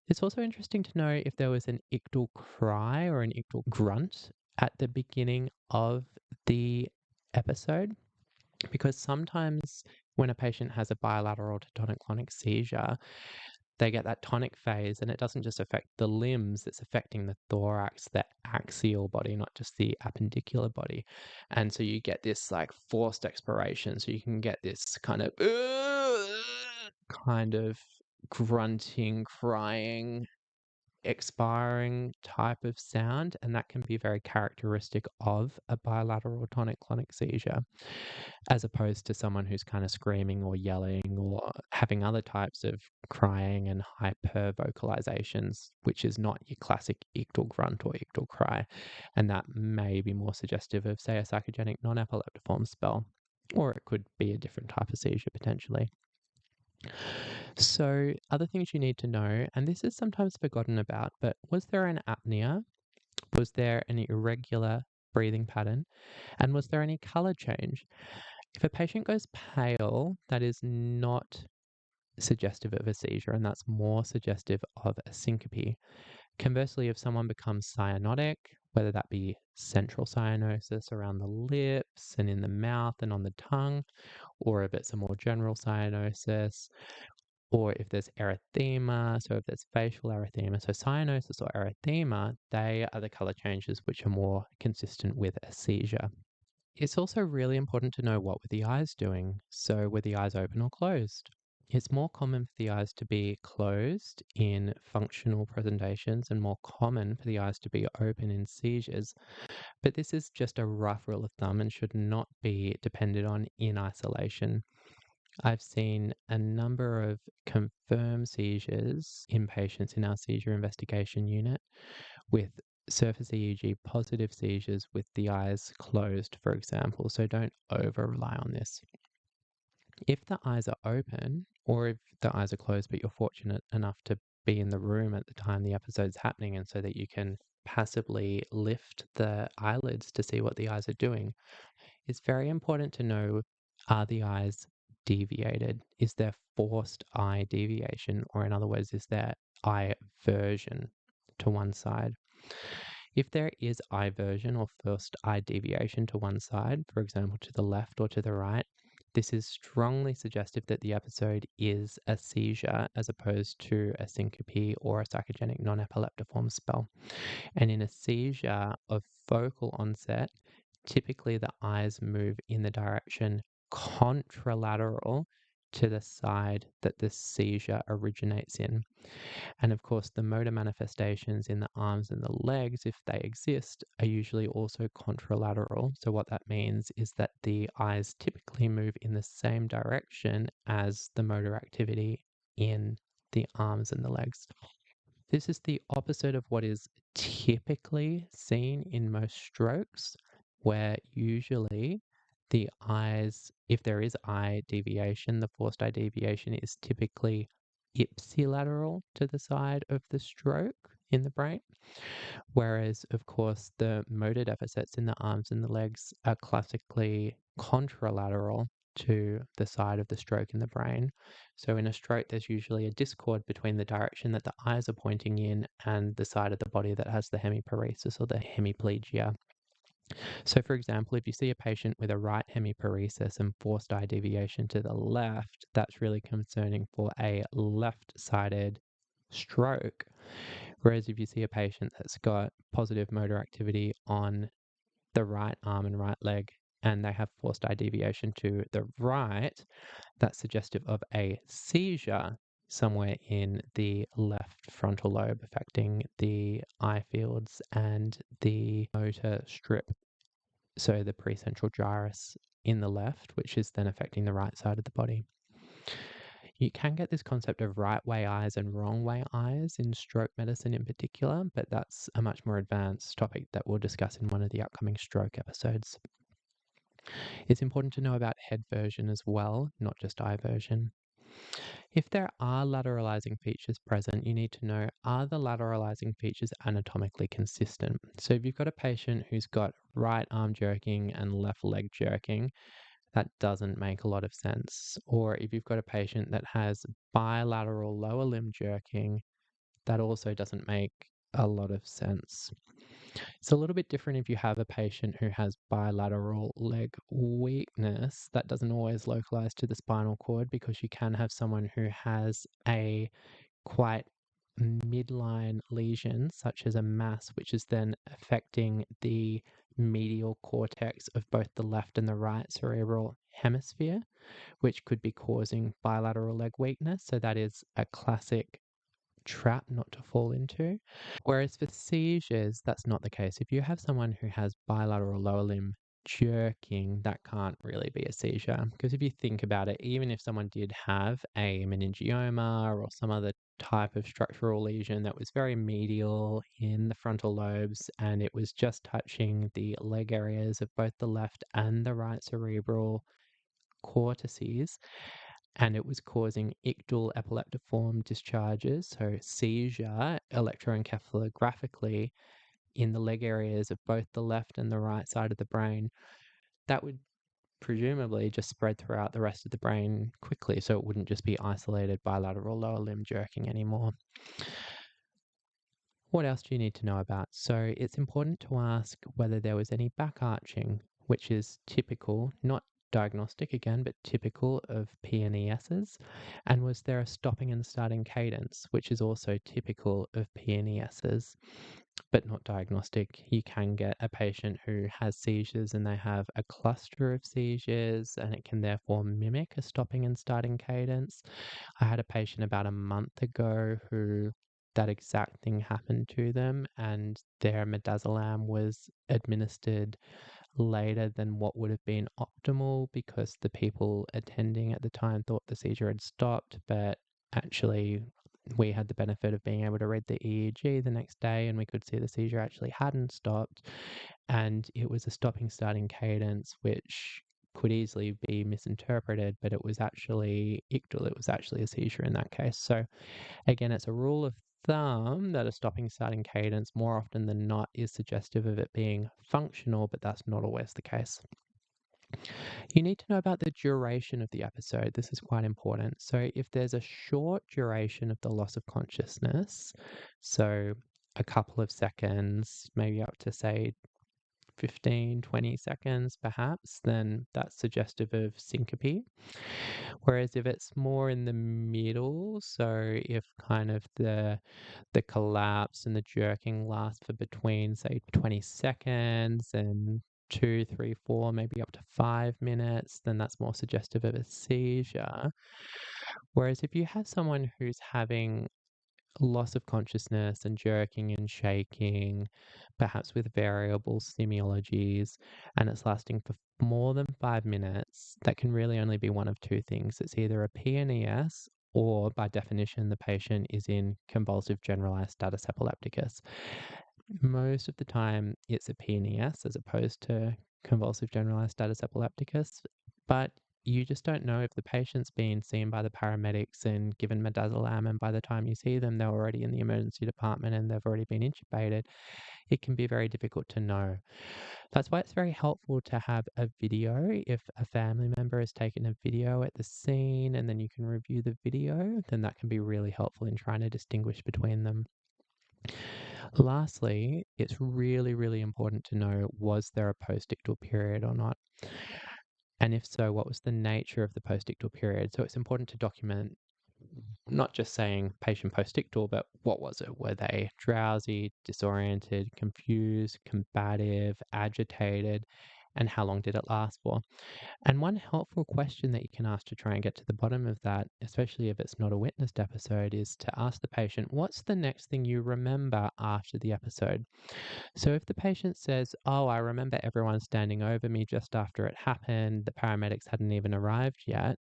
It's also interesting to know if there was an ictal cry or an ictal grunt at the beginning of the episode, because sometimes when a patient has a bilateral to tonic-clonic seizure, they get that tonic phase, and it doesn't just affect the limbs, it's affecting the thorax, the axial body, not just the appendicular body. And so you get this like forced expiration. So you can get this kind of grunting, crying, expiring type of sound, and that can be very characteristic of a bilateral tonic-clonic seizure, as opposed to someone who's kind of screaming or yelling or having other types of crying and hyper vocalizations, which is not your classic ictal grunt or ictal cry, and that may be more suggestive of, say, a psychogenic non-epileptiform spell, or it could be a different type of seizure potentially. So, other things you need to know, and this is sometimes forgotten about, but was there an apnea? Was there an irregular breathing pattern? And was there any color change? If a patient goes pale, that is not suggestive of a seizure, and that's more suggestive of a syncope. Conversely, if someone becomes cyanotic, whether that be central cyanosis around the lips and in the mouth and on the tongue, or if it's a more general cyanosis, or if there's erythema, so if there's facial erythema, so cyanosis or erythema, they are the color changes which are more consistent with a seizure. It's also really important to know what were the eyes doing. So were the eyes open or closed? It's more common for the eyes to be closed in functional presentations and more common for the eyes to be open in seizures. But this is just a rough rule of thumb and should not be depended on in isolation. I've seen a number of confirmed seizures in patients in our seizure investigation unit with surface EEG positive seizures with the eyes closed, for example. So don't over rely on this. If the eyes are open, or if the eyes are closed, but you're fortunate enough to be in the room at the time the episode's happening, and so that you can passively lift the eyelids to see what the eyes are doing, it's very important to know, are the eyes deviated? Is there forced eye deviation? Or in other words, is there eye version to one side? If there is eye version or forced eye deviation to one side, for example, to the left or to the right, this is strongly suggestive that the episode is a seizure as opposed to a syncope or a psychogenic non-epileptiform spell. And in a seizure of focal onset, typically the eyes move in the direction contralateral to the side that the seizure originates in. And of course, the motor manifestations in the arms and the legs, if they exist, are usually also contralateral. So what that means is that the eyes typically move in the same direction as the motor activity in the arms and the legs. This is the opposite of what is typically seen in most strokes, where usually the eyes, if there is eye deviation, the forced eye deviation is typically ipsilateral to the side of the stroke in the brain. Whereas, of course, the motor deficits in the arms and the legs are classically contralateral to the side of the stroke in the brain. So in a stroke, there's usually a discord between the direction that the eyes are pointing in and the side of the body that has the hemiparesis or the hemiplegia. So for example, if you see a patient with a right hemiparesis and forced eye deviation to the left, that's really concerning for a left-sided stroke. Whereas if you see a patient that's got positive motor activity on the right arm and right leg and they have forced eye deviation to the right, that's suggestive of a seizure somewhere in the left frontal lobe, affecting the eye fields and the motor strip. So the precentral gyrus in the left, which is then affecting the right side of the body. You can get this concept of right way eyes and wrong way eyes in stroke medicine in particular, but that's a much more advanced topic that we'll discuss in one of the upcoming stroke episodes. It's important to know about head version as well, not just eye version. If there are lateralizing features present, you need to know, are the lateralizing features anatomically consistent? So if you've got a patient who's got right arm jerking and left leg jerking, that doesn't make a lot of sense. Or if you've got a patient that has bilateral lower limb jerking, that also doesn't make a lot of sense. It's a little bit different if you have a patient who has bilateral leg weakness. That doesn't always localize to the spinal cord, because you can have someone who has a quite midline lesion, such as a mass, which is then affecting the medial cortex of both the left and the right cerebral hemisphere, which could be causing bilateral leg weakness. So that is a classic trap not to fall into. Whereas for seizures, that's not the case. If you have someone who has bilateral lower limb jerking, that can't really be a seizure. Because if you think about it, even if someone did have a meningioma or some other type of structural lesion that was very medial in the frontal lobes and it was just touching the leg areas of both the left and the right cerebral cortices, and it was causing ictal epileptiform discharges, so seizure electroencephalographically in the leg areas of both the left and the right side of the brain, that would presumably just spread throughout the rest of the brain quickly, so it wouldn't just be isolated bilateral lower limb jerking anymore. What else do you need to know about? So it's important to ask whether there was any back arching, which is typical, not diagnostic again, but typical of PNESs. And was there a stopping and starting cadence, which is also typical of PNESs, but not diagnostic? You can get a patient who has seizures and they have a cluster of seizures, and it can therefore mimic a stopping and starting cadence. I had a patient about a month ago who that exact thing happened to them, and their midazolam was administered later than what would have been optimal, because the people attending at the time thought the seizure had stopped, but actually we had the benefit of being able to read the EEG the next day and we could see the seizure actually hadn't stopped, and it was a stopping starting cadence which could easily be misinterpreted, but it was actually ictal, it was actually a seizure in that case. So again, it's a rule of thumb that a stopping starting cadence more often than not is suggestive of it being functional, but that's not always the case. You need to know about the duration of the episode. This is quite important. So if there's a short duration of the loss of consciousness, so a couple of seconds, maybe up to say 15, 20 seconds perhaps, then that's suggestive of syncope. Whereas if it's more in the middle, so if kind of the collapse and the jerking lasts for between, say, 20 seconds and 2, 3, 4, maybe up to 5 minutes, then that's more suggestive of a seizure. Whereas if you have someone who's having loss of consciousness and jerking and shaking, perhaps with variable semiologies, and it's lasting for more than 5 minutes, that can really only be one of two things. It's either a PNES or by definition, the patient is in convulsive generalized status epilepticus. Most of the time, it's a PNES as opposed to convulsive generalized status epilepticus, but you just don't know if the patient's being seen by the paramedics and given midazolam, and by the time you see them, they're already in the emergency department and they've already been intubated. It can be very difficult to know. That's why it's very helpful to have a video. If a family member has taken a video at the scene and then you can review the video, then that can be really helpful in trying to distinguish between them. Lastly, it's really, really important to know, was there a postictal period or not? And if so, what was the nature of the postictal period? So it's important to document not just saying patient postictal, but what was it? Were they drowsy, disoriented, confused, combative, agitated? And how long did it last for? And one helpful question that you can ask to try and get to the bottom of that, especially if it's not a witnessed episode, is to ask the patient, what's the next thing you remember after the episode? So if the patient says, oh, I remember everyone standing over me just after it happened, the paramedics hadn't even arrived yet,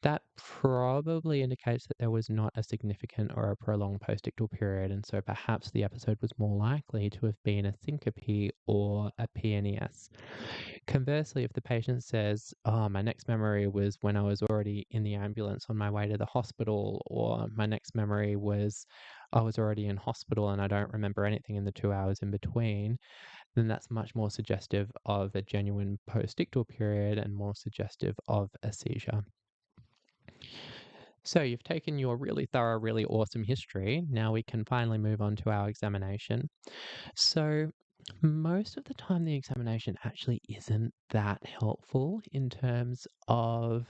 that probably indicates that there was not a significant or a prolonged postictal period, and so perhaps the episode was more likely to have been a syncope or a PNES. Conversely, if the patient says, oh, my next memory was when I was already in the ambulance on my way to the hospital, or my next memory was I was already in hospital and I don't remember anything in the 2 hours in between, then that's much more suggestive of a genuine postictal period and more suggestive of a seizure. So you've taken your really thorough, really awesome history. Now we can finally move on to our examination. So most of the time, the examination actually isn't that helpful in terms of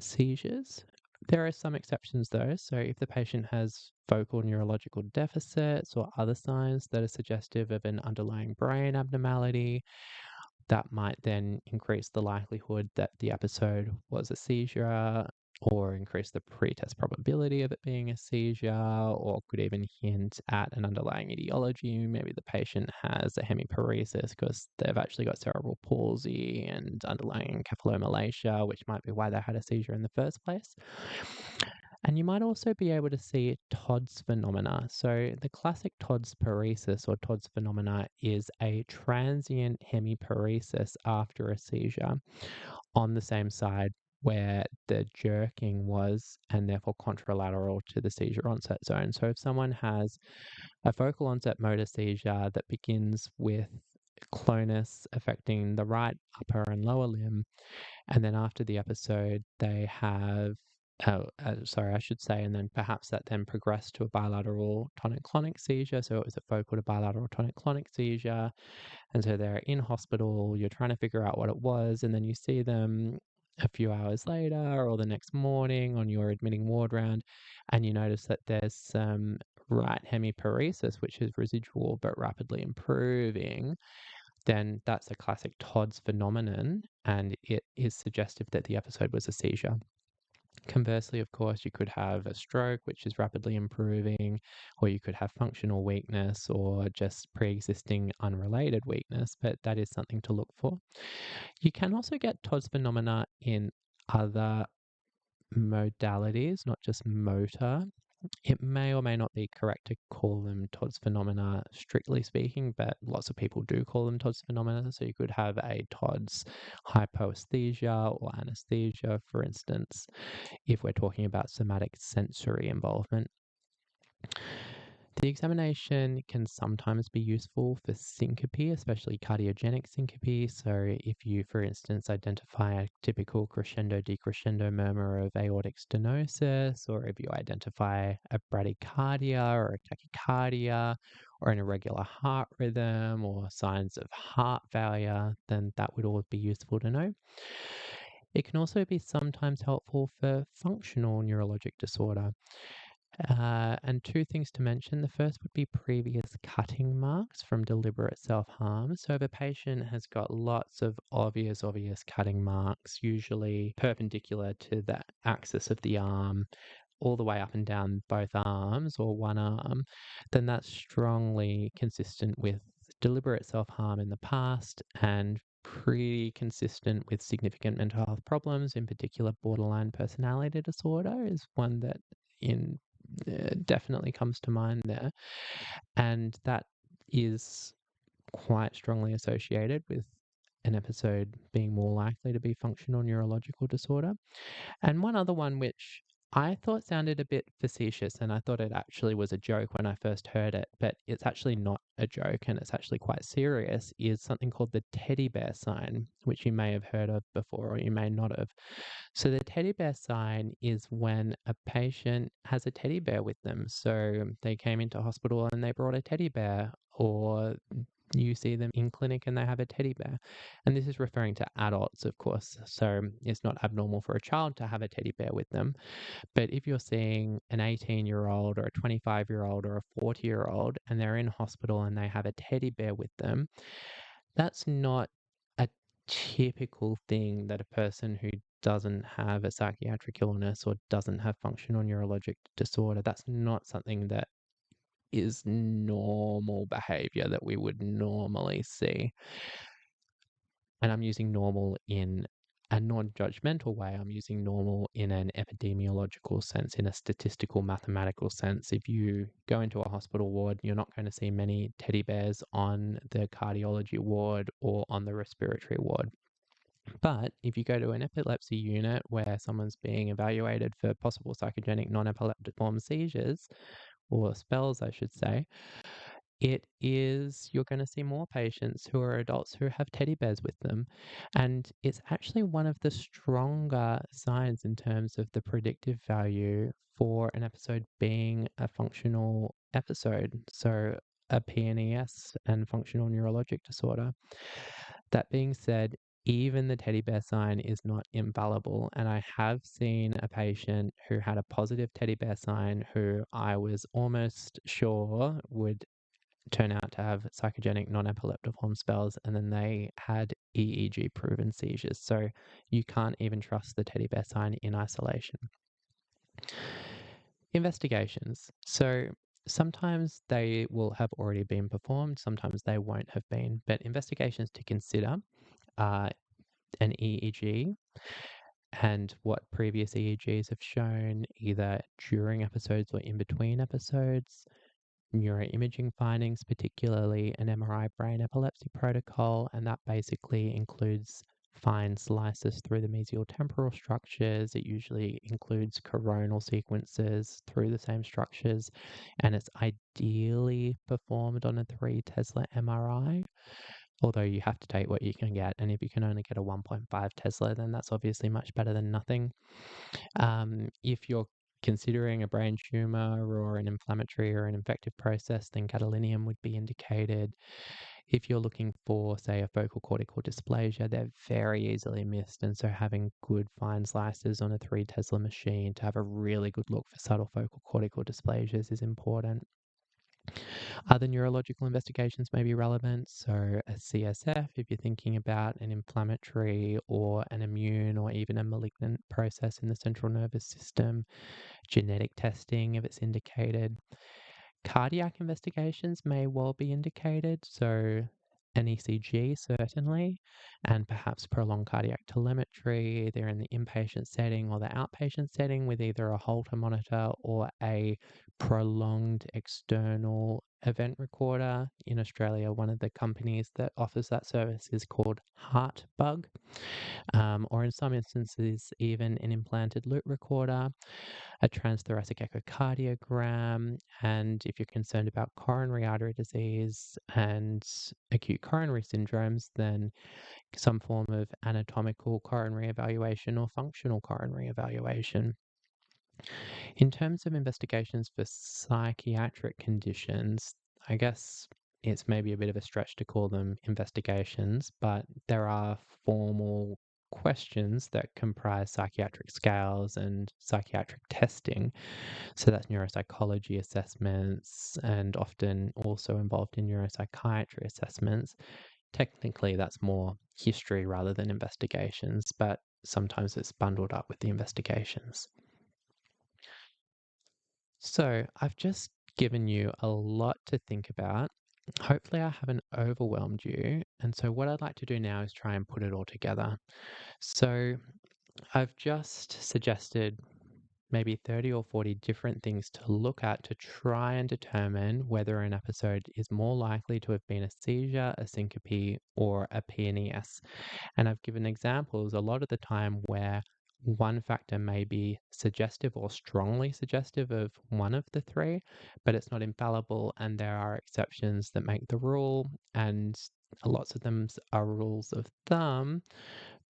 seizures. There are some exceptions though. So if the patient has focal neurological deficits or other signs that are suggestive of an underlying brain abnormality, that might then increase the likelihood that the episode was a seizure, or increase the pretest probability of it being a seizure, or could even hint at an underlying etiology. Maybe the patient has a hemiparesis because they've actually got cerebral palsy and underlying encephalomalacia, which might be why they had a seizure in the first place. And you might also be able to see Todd's phenomena. So the classic Todd's paresis or Todd's phenomena is a transient hemiparesis after a seizure on the same side where the jerking was, and therefore contralateral to the seizure onset zone. So if someone has a focal onset motor seizure that begins with clonus affecting the right upper and lower limb, and then after the episode they have and then perhaps that then progressed to a bilateral tonic-clonic seizure. So it was a focal to bilateral tonic-clonic seizure, and so they're in hospital, you're trying to figure out what it was, and then you see them a few hours later or the next morning on your admitting ward round, and you notice that there's some right hemiparesis, which is residual but rapidly improving, then that's a classic Todd's phenomenon, and it is suggestive that the episode was a seizure. Conversely, of course, you could have a stroke, which is rapidly improving, or you could have functional weakness or just pre-existing unrelated weakness, but that is something to look for. You can also get Todd's phenomena in other modalities, not just motor. It may or may not be correct to call them Todd's phenomena, strictly speaking, but lots of people do call them Todd's phenomena. So you could have a Todd's hypoesthesia or anesthesia, for instance, if we're talking about somatic sensory involvement. The examination can sometimes be useful for syncope, especially cardiogenic syncope. So if you, for instance, identify a typical crescendo-decrescendo murmur of aortic stenosis, or if you identify a bradycardia or a tachycardia, or an irregular heart rhythm, or signs of heart failure, then that would all be useful to know. It can also be sometimes helpful for functional neurologic disorder. And two things to mention. The first would be previous cutting marks from deliberate self-harm. So if a patient has got lots of obvious cutting marks, usually perpendicular to the axis of the arm, all the way up and down both arms or one arm, then that's strongly consistent with deliberate self-harm in the past and pretty consistent with significant mental health problems, in particular borderline personality disorder is one that in definitely comes to mind there. And that is quite strongly associated with an episode being more likely to be functional neurological disorder. And one other one which I thought sounded a bit facetious, and I thought it actually was a joke when I first heard it, but it's actually not a joke and it's actually quite serious, is something called the teddy bear sign, which you may have heard of before or you may not have. So the teddy bear sign is when a patient has a teddy bear with them. So they came into hospital and they brought a teddy bear, or you see them in clinic and they have a teddy bear. And this is referring to adults, of course. So it's not abnormal for a child to have a teddy bear with them. But if you're seeing an 18-year-old or a 25-year-old or a 40-year-old and they're in hospital and they have a teddy bear with them, that's not a typical thing that a person who doesn't have a psychiatric illness or doesn't have functional neurologic disorder, that's not something that is normal behavior that we would normally see. And I'm using normal in a non-judgmental way. I'm using normal in an epidemiological sense, in a statistical mathematical sense. If you go into a hospital ward, you're not going to see many teddy bears on the cardiology ward or on the respiratory ward. But if you go to an epilepsy unit where someone's being evaluated for possible psychogenic non-epileptiform seizures, or spells, I should say, you're going to see more patients who are adults who have teddy bears with them. And it's actually one of the stronger signs in terms of the predictive value for an episode being a functional episode. So a PNES and functional neurologic disorder. That being said, even the teddy bear sign is not infallible. And I have seen a patient who had a positive teddy bear sign who I was almost sure would turn out to have psychogenic non-epileptiform spells, and then they had EEG proven seizures. So you can't even trust the teddy bear sign in isolation. Investigations. So sometimes they will have already been performed, sometimes they won't have been, but investigations to consider are an EEG and what previous EEGs have shown either during episodes or in between episodes, neuroimaging findings, particularly an MRI brain epilepsy protocol, and that basically includes fine slices through the mesial temporal structures. It usually includes coronal sequences through the same structures, and it's ideally performed on a 3 Tesla MRI. Although you have to take what you can get, and if you can only get a 1.5 Tesla, then that's obviously much better than nothing. If you're considering a brain tumor or an inflammatory or an infective process, then gadolinium would be indicated. If you're looking for, say, a focal cortical dysplasia, they're very easily missed. And so having good fine slices on a 3 Tesla machine to have a really good look for subtle focal cortical dysplasias is important. Other neurological investigations may be relevant. So a CSF, if you're thinking about an inflammatory or an immune or even a malignant process in the central nervous system, genetic testing if it's indicated. Cardiac investigations may well be indicated. So an ECG certainly, and perhaps prolonged cardiac telemetry, either in the inpatient setting or the outpatient setting with either a Holter monitor or a prolonged external event recorder. In Australia, one of the companies that offers that service is called HeartBug, or in some instances, even an implanted loop recorder, a transthoracic echocardiogram, and if you're concerned about coronary artery disease and acute coronary syndromes, then some form of anatomical coronary evaluation or functional coronary evaluation. In terms of investigations for psychiatric conditions, I guess it's maybe a bit of a stretch to call them investigations, but there are formal questions that comprise psychiatric scales and psychiatric testing. So that's neuropsychology assessments and often also involved in neuropsychiatry assessments. Technically, that's more history rather than investigations, but sometimes it's bundled up with the investigations. So I've just given you a lot to think about. hopefully I haven't overwhelmed you. And so what I'd like to do now is try and put it all together. So I've just suggested maybe 30 or 40 different things to look at to try and determine whether an episode is more likely to have been a seizure, a syncope, or a PNES. And I've given examples a lot of the time where one factor may be suggestive or strongly suggestive of one of the three, but it's not infallible, and there are exceptions that make the rule, and lots of them are rules of thumb,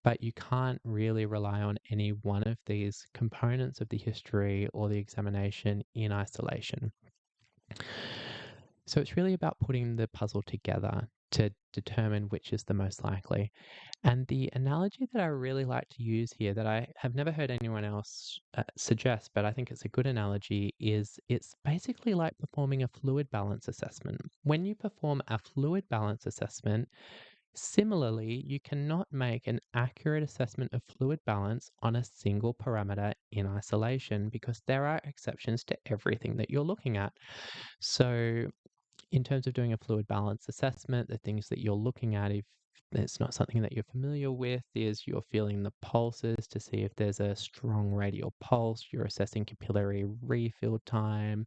but you can't really rely on any one of these components of the history or the examination in isolation. So it's really about putting the puzzle together to determine which is the most likely. And the analogy that I really like to use here, that I have never heard anyone else suggest, but I think it's a good analogy, is it's basically like performing a fluid balance assessment. When you perform a fluid balance assessment, similarly, you cannot make an accurate assessment of fluid balance on a single parameter in isolation because there are exceptions to everything that you're looking at. So in terms of doing a fluid balance assessment, the things that you're looking at, if it's not something that you're familiar with, is you're feeling the pulses to see if there's a strong radial pulse, you're assessing capillary refill time,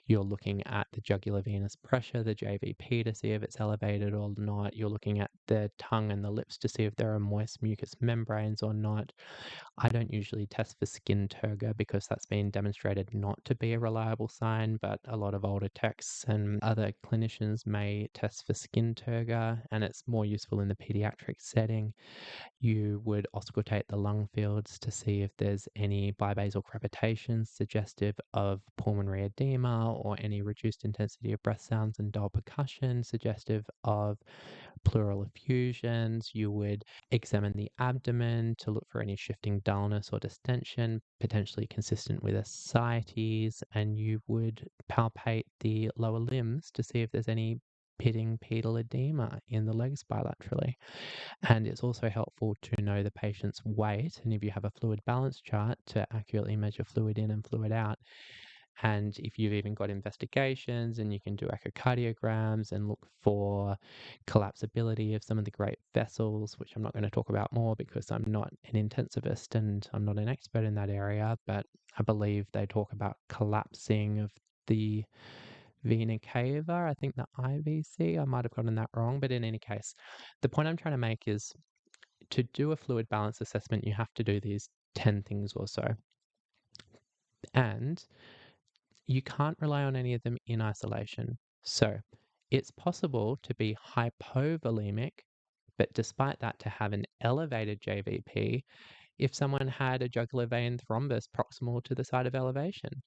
you're looking at the jugular venous pressure, the JVP, to see if it's elevated or not, you're looking at the tongue and the lips to see if there are moist mucous membranes or not. I don't usually test for skin turgor because that's been demonstrated not to be a reliable sign, but a lot of older techs and other clinicians may test for skin turgor, and it's more useful in the pediatric setting. You would auscultate the lung fields to see if there's any bibasal crepitations suggestive of pulmonary edema, or any reduced intensity of breath sounds and dull percussion suggestive of pleural effusions. You would examine the abdomen to look for any shifting dullness or distension, potentially consistent with ascites, and you would palpate the lower limbs to see if there's any pitting pedal edema in the legs bilaterally. And it's also helpful to know the patient's weight, and if you have a fluid balance chart, to accurately measure fluid in and fluid out. And if you've even got investigations, and you can do echocardiograms and look for collapsibility of some of the great vessels, which I'm not going to talk about more because I'm not an intensivist and I'm not an expert in that area, but I believe they talk about collapsing of the vena cava, I think the IVC, I might have gotten that wrong, but in any case, the point I'm trying to make is to do a fluid balance assessment, you have to do these 10 things or so. And you can't rely on any of them in isolation. So it's possible to be hypovolemic, but despite that, to have an elevated JVP if someone had a jugular vein thrombus proximal to the site of elevation.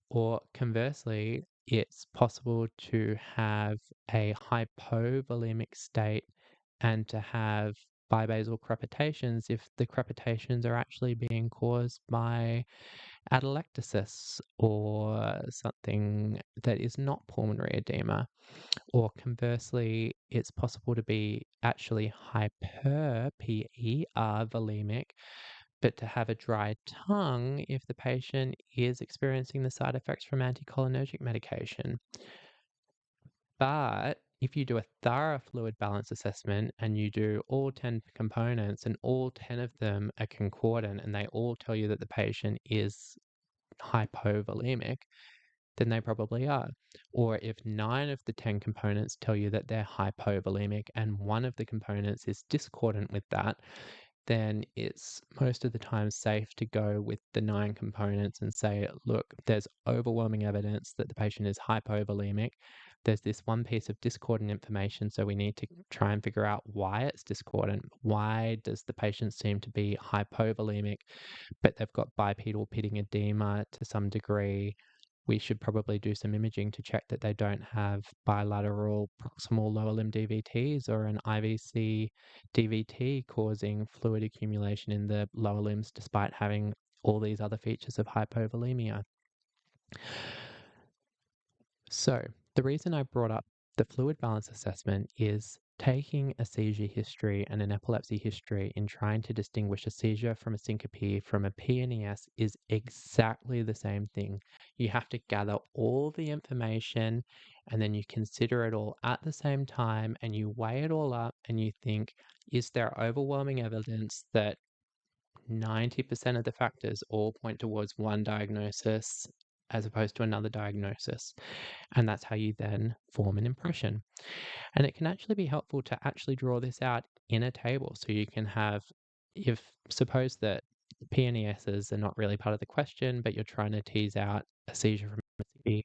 Or conversely, it's possible to have a hypovolemic state and to have bibasal crepitations if the crepitations are actually being caused by atelectasis or something that is not pulmonary edema. Or conversely, it's possible to be actually volemic, but to have a dry tongue if the patient is experiencing the side effects from anticholinergic medication. But if you do a thorough fluid balance assessment and you do all 10 components and all 10 of them are concordant and they all tell you that the patient is hypovolemic, then they probably are. Or if 9 of the 10 components tell you that they're hypovolemic and one of the components is discordant with that, then it's most of the time safe to go with the 9 components and say, look, there's overwhelming evidence that the patient is hypovolemic. There's this one piece of discordant information, so we need to try and figure out why it's discordant. Why does the patient seem to be hypovolemic, but they've got bipedal pitting edema to some degree? We should probably do some imaging to check that they don't have bilateral proximal lower limb DVTs or an IVC DVT causing fluid accumulation in the lower limbs despite having all these other features of hypovolemia. So the reason I brought up the fluid balance assessment is taking a seizure history and an epilepsy history in trying to distinguish a seizure from a syncope from a PNES is exactly the same thing. You have to gather all the information and then you consider it all at the same time and you weigh it all up and you think, is there overwhelming evidence that 90% of the factors all point towards one diagnosis as opposed to another diagnosis? And that's how you then form an impression. And it can actually be helpful to actually draw this out in a table. So you can have, if suppose that PNESs are not really part of the question, but you're trying to tease out a seizure from a CP,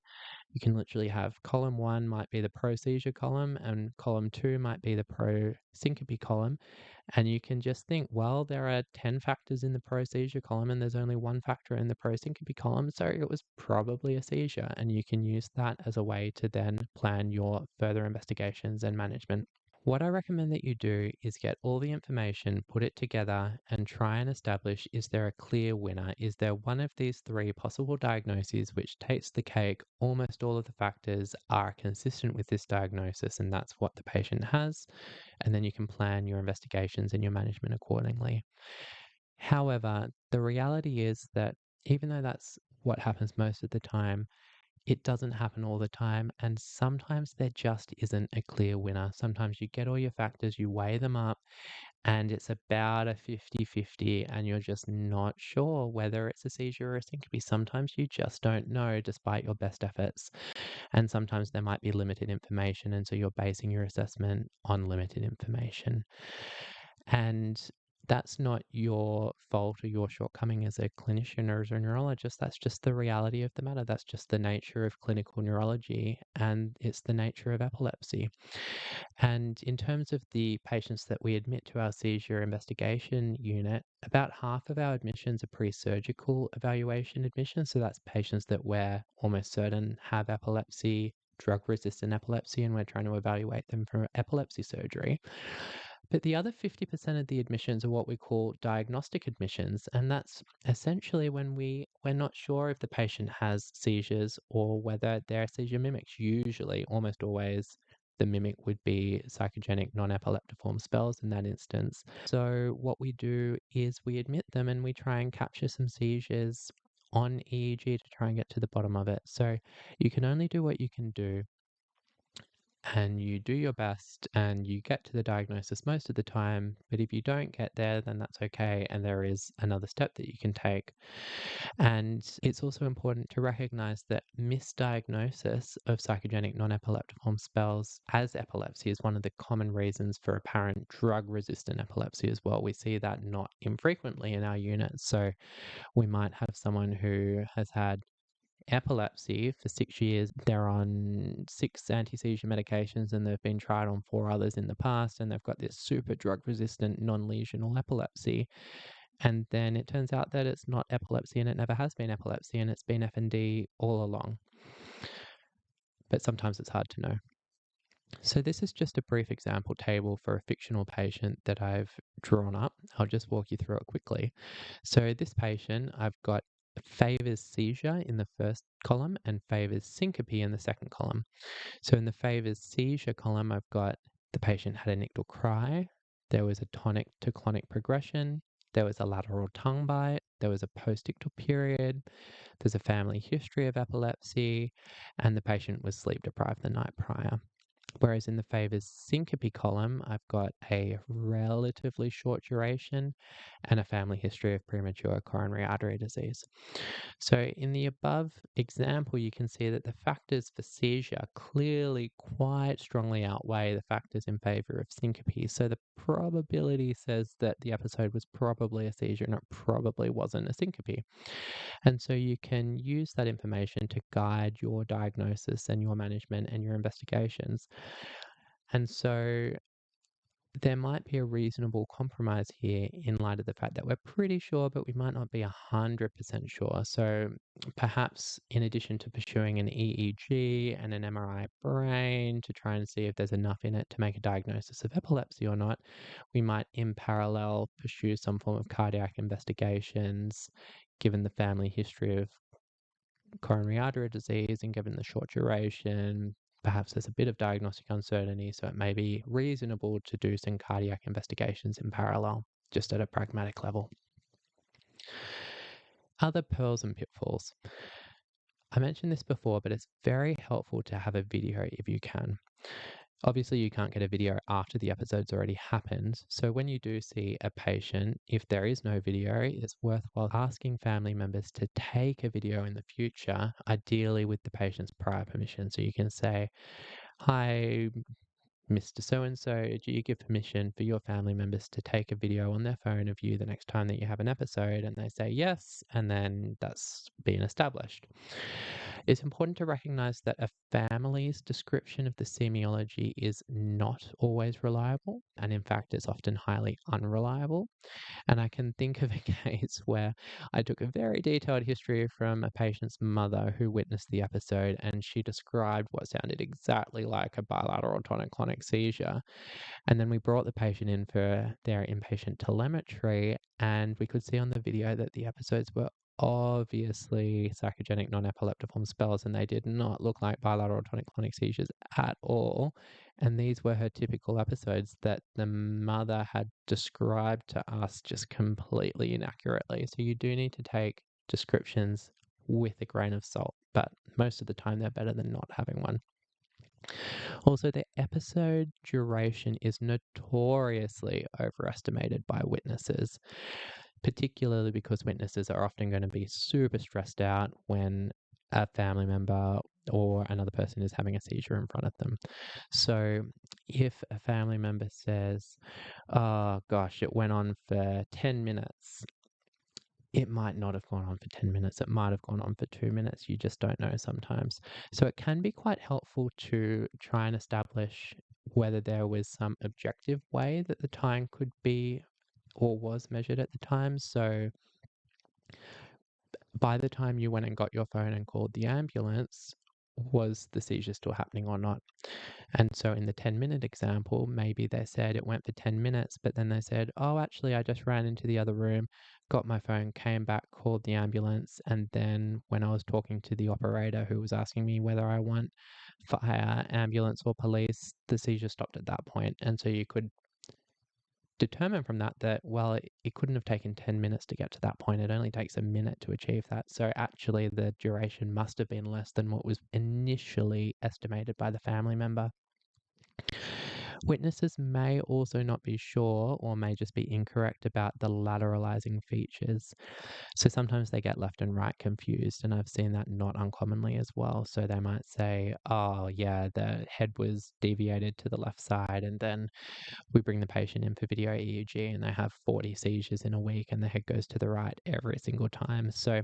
you can literally have column 1 might be the pro-seizure column and column 2 might be the pro-syncope column. And you can just think, well, there are 10 factors in the pro-seizure column and there's only one factor in the pro-syncope column, so it was probably a seizure. And you can use that as a way to then plan your further investigations and management. What I recommend that you do is get all the information, put it together, and try and establish, is there a clear winner? Is there one of these 3 possible diagnoses which takes the cake? Almost all of the factors are consistent with this diagnosis, and that's what the patient has. And then you can plan your investigations and your management accordingly. However, the reality is that even though that's what happens most of the time, it doesn't happen all the time, and sometimes there just isn't a clear winner. Sometimes you get all your factors, you weigh them up, and it's about a 50-50, and you're just not sure whether it's a seizure or a syncope. Sometimes you just don't know despite your best efforts, and sometimes there might be limited information, and so you're basing your assessment on limited information. And that's not your fault or your shortcoming as a clinician or as a neurologist. That's just the reality of the matter. That's just the nature of clinical neurology, and it's the nature of epilepsy. And in terms of the patients that we admit to our seizure investigation unit, about half of our admissions are pre-surgical evaluation admissions. So that's patients that we're almost certain have epilepsy, drug-resistant epilepsy, and we're trying to evaluate them for epilepsy surgery. But the other 50% of the admissions are what we call diagnostic admissions, and that's essentially when we're not sure if the patient has seizures or whether they're seizure mimics. Usually, almost always, the mimic would be psychogenic non-epileptiform spells in that instance. So what we do is we admit them and we try and capture some seizures on EEG to try and get to the bottom of it. So you can only do what you can do, and you do your best and you get to the diagnosis most of the time. But if you don't get there, then that's okay. And there is another step that you can take. And it's also important to recognize that misdiagnosis of psychogenic non-epileptiform spells as epilepsy is one of the common reasons for apparent drug-resistant epilepsy as well. We see that not infrequently in our units. So we might have someone who has had epilepsy for 6 years. They're on 6 anti-seizure medications and they've been tried on 4 others in the past, and they've got this super drug-resistant non-lesional epilepsy. And then it turns out that it's not epilepsy and it never has been epilepsy, and it's been FND all along. But sometimes it's hard to know. So this is just a brief example table for a fictional patient that I've drawn up. I'll just walk you through it quickly. So this patient, I've got favors seizure in the first column and favors syncope in the second column. So in the favors seizure column, I've got the patient had a nictal cry, there was a tonic-to-clonic progression, there was a lateral tongue bite, there was a postictal period, there's a family history of epilepsy, and the patient was sleep deprived the night prior. Whereas in the favors syncope column, I've got a relatively short duration and a family history of premature coronary artery disease. So in the above example, you can see that the factors for seizure clearly quite strongly outweigh the factors in favor of syncope. So the probability says that the episode was probably a seizure and it probably wasn't a syncope. And so you can use that information to guide your diagnosis and your management and your investigations. And so there might be a reasonable compromise here in light of the fact that we're pretty sure, but we might not be 100% sure. So perhaps in addition to pursuing an EEG and an MRI brain to try and see if there's enough in it to make a diagnosis of epilepsy or not, we might in parallel pursue some form of cardiac investigations, given the family history of coronary artery disease and given the short duration, perhaps there's a bit of diagnostic uncertainty, so it may be reasonable to do some cardiac investigations in parallel, just at a pragmatic level. Other pearls and pitfalls. I mentioned this before, but it's very helpful to have a video if you can. Obviously, you can't get a video after the episode's already happened. So when you do see a patient, if there is no video, it's worthwhile asking family members to take a video in the future, ideally with the patient's prior permission. So you can say, "Hi, Mr. So-and-so, do you give permission for your family members to take a video on their phone of you the next time that you have an episode?" And they say yes, and then that's been established. It's important to recognize that a family's description of the semiology is not always reliable, and in fact, it's often highly unreliable. And I can think of a case where I took a very detailed history from a patient's mother who witnessed the episode, and she described what sounded exactly like a bilateral tonic-clonic seizure. And then we brought the patient in for their inpatient telemetry, and we could see on the video that the episodes were obviously psychogenic non-epileptiform spells, and they did not look like bilateral tonic-clonic seizures at all. And these were her typical episodes that the mother had described to us just completely inaccurately. So you do need to take descriptions with a grain of salt, but most of the time they're better than not having one. Also, the episode duration is notoriously overestimated by witnesses, particularly because witnesses are often going to be super stressed out when a family member or another person is having a seizure in front of them. So if a family member says, "Oh gosh, it went on for 10 minutes," it might not have gone on for 10 minutes. It might have gone on for 2 minutes. You just don't know sometimes. So it can be quite helpful to try and establish whether there was some objective way that the time could be or was measured at the time. So by the time you went and got your phone and called the ambulance, was the seizure still happening or not? And so in the 10-minute example, maybe they said it went for 10 minutes, but then they said, "Oh, actually, I just ran into the other room, got my phone, came back, called the ambulance. And then when I was talking to the operator who was asking me whether I want fire, ambulance, or police, the seizure stopped at that point." And so you could determine from that, well, it couldn't have taken 10 minutes to get to that point. It only takes a minute to achieve that. So actually, the duration must have been less than what was initially estimated by the family member. Witnesses may also not be sure or may just be incorrect about the lateralizing features. So sometimes they get left and right confused, and I've seen that not uncommonly as well. So they might say, "Oh, yeah, the head was deviated to the left side," and then we bring the patient in for video EEG and they have 40 seizures in a week and the head goes to the right every single time. So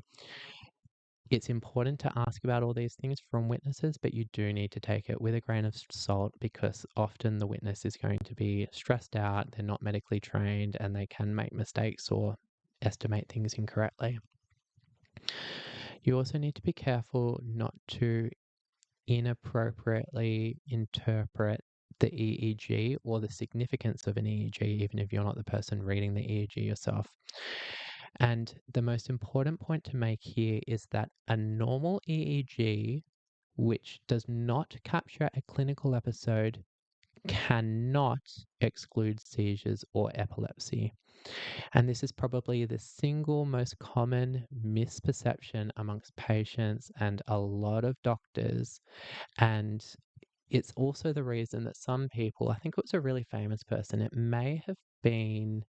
it's important to ask about all these things from witnesses, but you do need to take it with a grain of salt because often the witness is going to be stressed out, they're not medically trained, and they can make mistakes or estimate things incorrectly. You also need to be careful not to inappropriately interpret the EEG or the significance of an EEG, even if you're not the person reading the EEG yourself. And the most important point to make here is that a normal EEG, which does not capture a clinical episode, cannot exclude seizures or epilepsy. And this is probably the single most common misperception amongst patients and a lot of doctors. And it's also the reason that some people, I think it was a really famous person, it may have been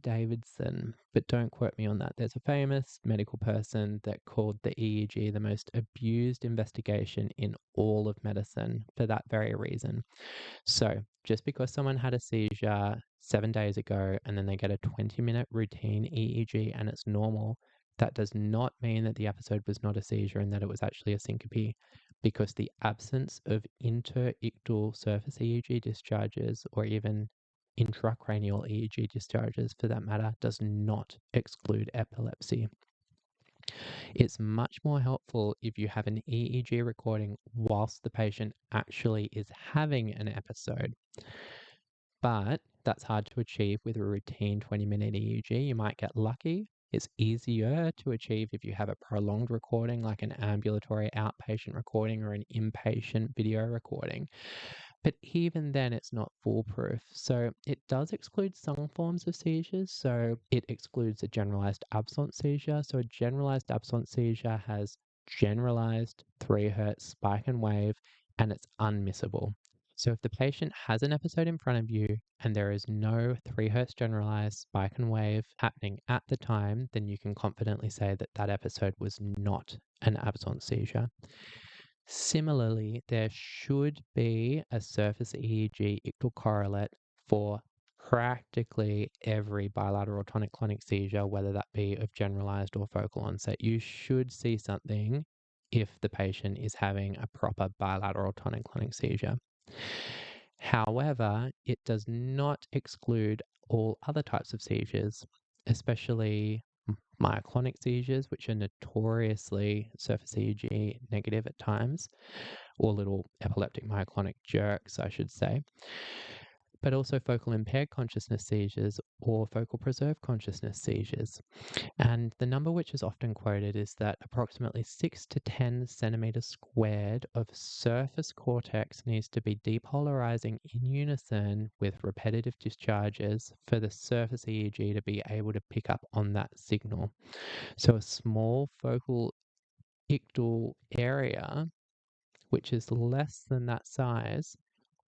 Davidson, but don't quote me on that. There's a famous medical person that called the EEG the most abused investigation in all of medicine for that very reason. So just because someone had a seizure 7 days ago and then they get a 20-minute routine EEG and it's normal, that does not mean that the episode was not a seizure and that it was actually a syncope, because the absence of interictal surface EEG discharges or even intracranial EEG discharges for that matter does not exclude epilepsy. It's much more helpful if you have an EEG recording whilst the patient actually is having an episode. But that's hard to achieve with a routine 20-minute EEG. You might get lucky, It's easier to achieve if you have a prolonged recording, like an ambulatory outpatient recording or an inpatient video recording. But even then, it's not foolproof. So it does exclude some forms of seizures. So it excludes a generalized absence seizure. So a generalized absence seizure has generalized 3 hertz spike and wave, and it's unmissable. So if the patient has an episode in front of you and there is no 3 hertz generalized spike and wave happening at the time, then you can confidently say that that episode was not an absence seizure. Similarly, there should be a surface EEG ictal correlate for practically every bilateral tonic-clonic seizure, whether that be of generalized or focal onset. You should see something if the patient is having a proper bilateral tonic-clonic seizure. However, it does not exclude all other types of seizures, especially myoclonic seizures, which are notoriously surface EEG negative at times, or little epileptic myoclonic jerks, I should say, but also focal impaired consciousness seizures or focal preserved consciousness seizures. And the number which is often quoted is that approximately 6 to 10 centimeters squared of surface cortex needs to be depolarizing in unison with repetitive discharges for the surface EEG to be able to pick up on that signal. So a small focal ictal area, which is less than that size,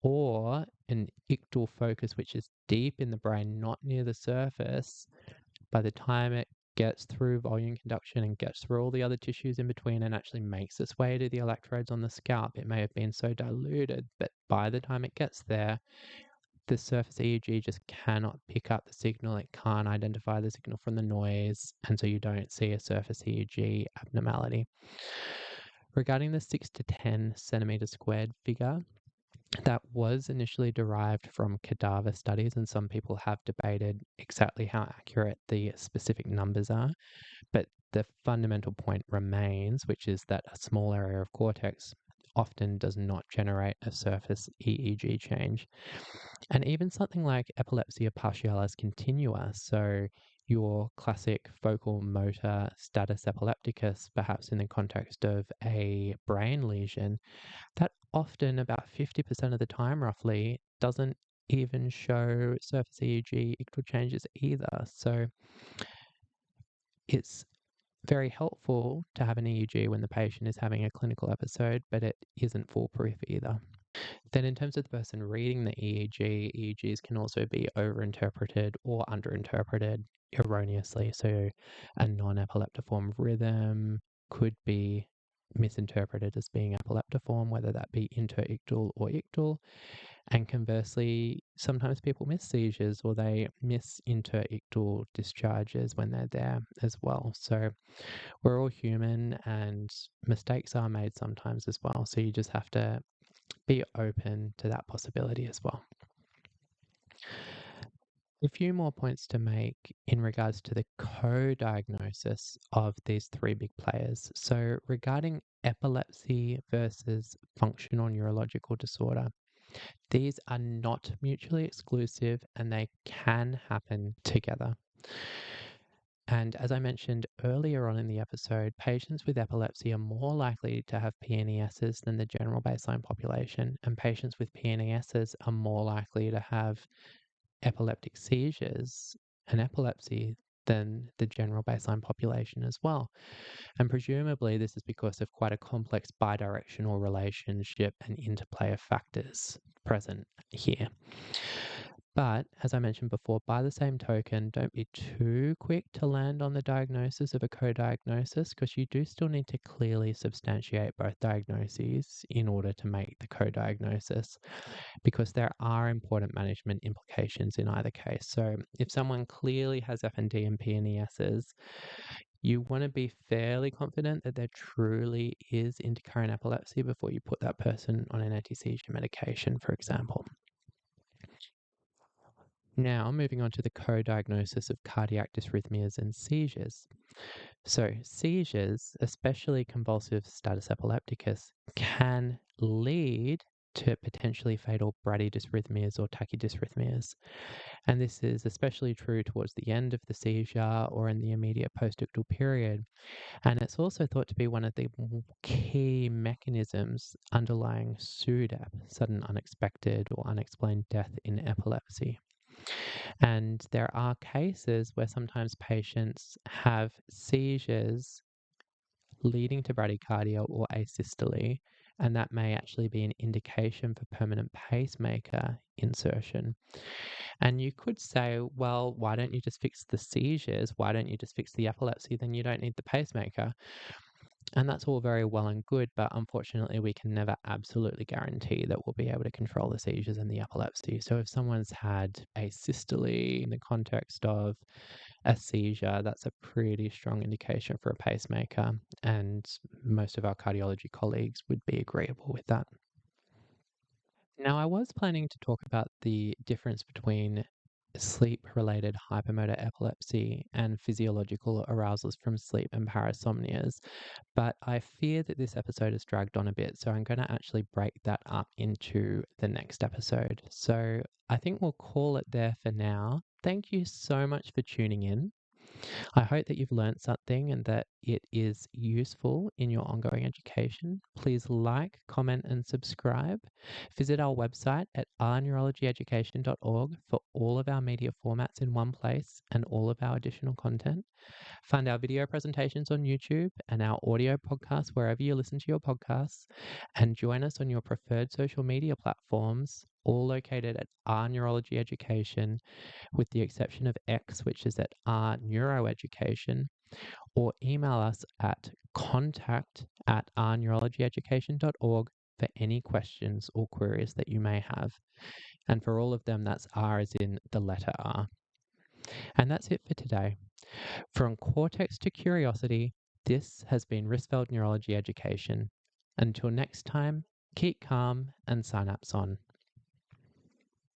or an ictal focus which is deep in the brain, not near the surface, by the time it gets through volume conduction and gets through all the other tissues in between and actually makes its way to the electrodes on the scalp, it may have been so diluted, but by the time it gets there, the surface EEG just cannot pick up the signal. It can't identify the signal from the noise, and so you don't see a surface EEG abnormality. Regarding the 6 to 10 centimeters squared figure, that was initially derived from cadaver studies, and some people have debated exactly how accurate the specific numbers are. But the fundamental point remains, which is that a small area of cortex often does not generate a surface EEG change. And even something like epilepsy partialis continua, so your classic focal motor status epilepticus, perhaps in the context of a brain lesion, that often, about 50% of the time roughly, doesn't even show surface EEG ictal changes either. So it's very helpful to have an EEG when the patient is having a clinical episode, but it isn't foolproof either. Then in terms of the person reading the EEG, EEGs can also be overinterpreted or underinterpreted erroneously. So a non-epileptiform rhythm could be misinterpreted as being epileptiform, whether that be interictal or ictal. And conversely, sometimes people miss seizures or they miss interictal discharges when they're there as well. So we're all human and mistakes are made sometimes as well. So you just have to be open to that possibility as well. A few more points to make in regards to the co-diagnosis of these 3 big players. So regarding epilepsy versus functional neurological disorder, these are not mutually exclusive and they can happen together. And as I mentioned earlier on in the episode, patients with epilepsy are more likely to have PNESs than the general baseline population, and patients with PNESs are more likely to have epileptic seizures and epilepsy than the general baseline population as well. And presumably this is because of quite a complex bidirectional relationship and interplay of factors present here. But as I mentioned before, by the same token, don't be too quick to land on the diagnosis of a co-diagnosis, because you do still need to clearly substantiate both diagnoses in order to make the co-diagnosis, because there are important management implications in either case. So if someone clearly has FND and PNESs, you want to be fairly confident that there truly is intercurrent epilepsy before you put that person on an anti-seizure medication, for example. Now, moving on to the co-diagnosis of cardiac dysrhythmias and seizures. So, seizures, especially convulsive status epilepticus, can lead to potentially fatal bradydysrhythmias or tachydysrhythmias. And this is especially true towards the end of the seizure or in the immediate postictal period. And it's also thought to be one of the key mechanisms underlying SUDEP, sudden unexpected or unexplained death in epilepsy. And there are cases where sometimes patients have seizures leading to bradycardia or asystole, and that may actually be an indication for permanent pacemaker insertion. And you could say, well, why don't you just fix the seizures? Why don't you just fix the epilepsy? Then you don't need the pacemaker. And that's all very well and good, but unfortunately, we can never absolutely guarantee that we'll be able to control the seizures and the epilepsy. So if someone's had asystole in the context of a seizure, that's a pretty strong indication for a pacemaker, and most of our cardiology colleagues would be agreeable with that. Now, I was planning to talk about the difference between sleep-related hypermotor epilepsy and physiological arousals from sleep and parasomnias, but I fear that this episode is dragged on a bit, so I'm going to actually break that up into the next episode. So I think we'll call it there for now. Thank you so much for tuning in. I hope that you've learned something and that it is useful in your ongoing education. Please like, comment, and subscribe. Visit our website at rneurologyeducation.org for all of our media formats in one place and all of our additional content. Find our video presentations on YouTube and our audio podcasts wherever you listen to your podcasts, and join us on your preferred social media platforms, all located at R Neurology Education, with the exception of X, which is at R Neuroeducation, or email us at contact@rneurologyeducation.org for any questions or queries that you may have. And for all of them, that's R as in the letter R. And that's it for today. From cortex to curiosity, this has been Risfeld Neurology Education. Until next time, keep calm and synapse on.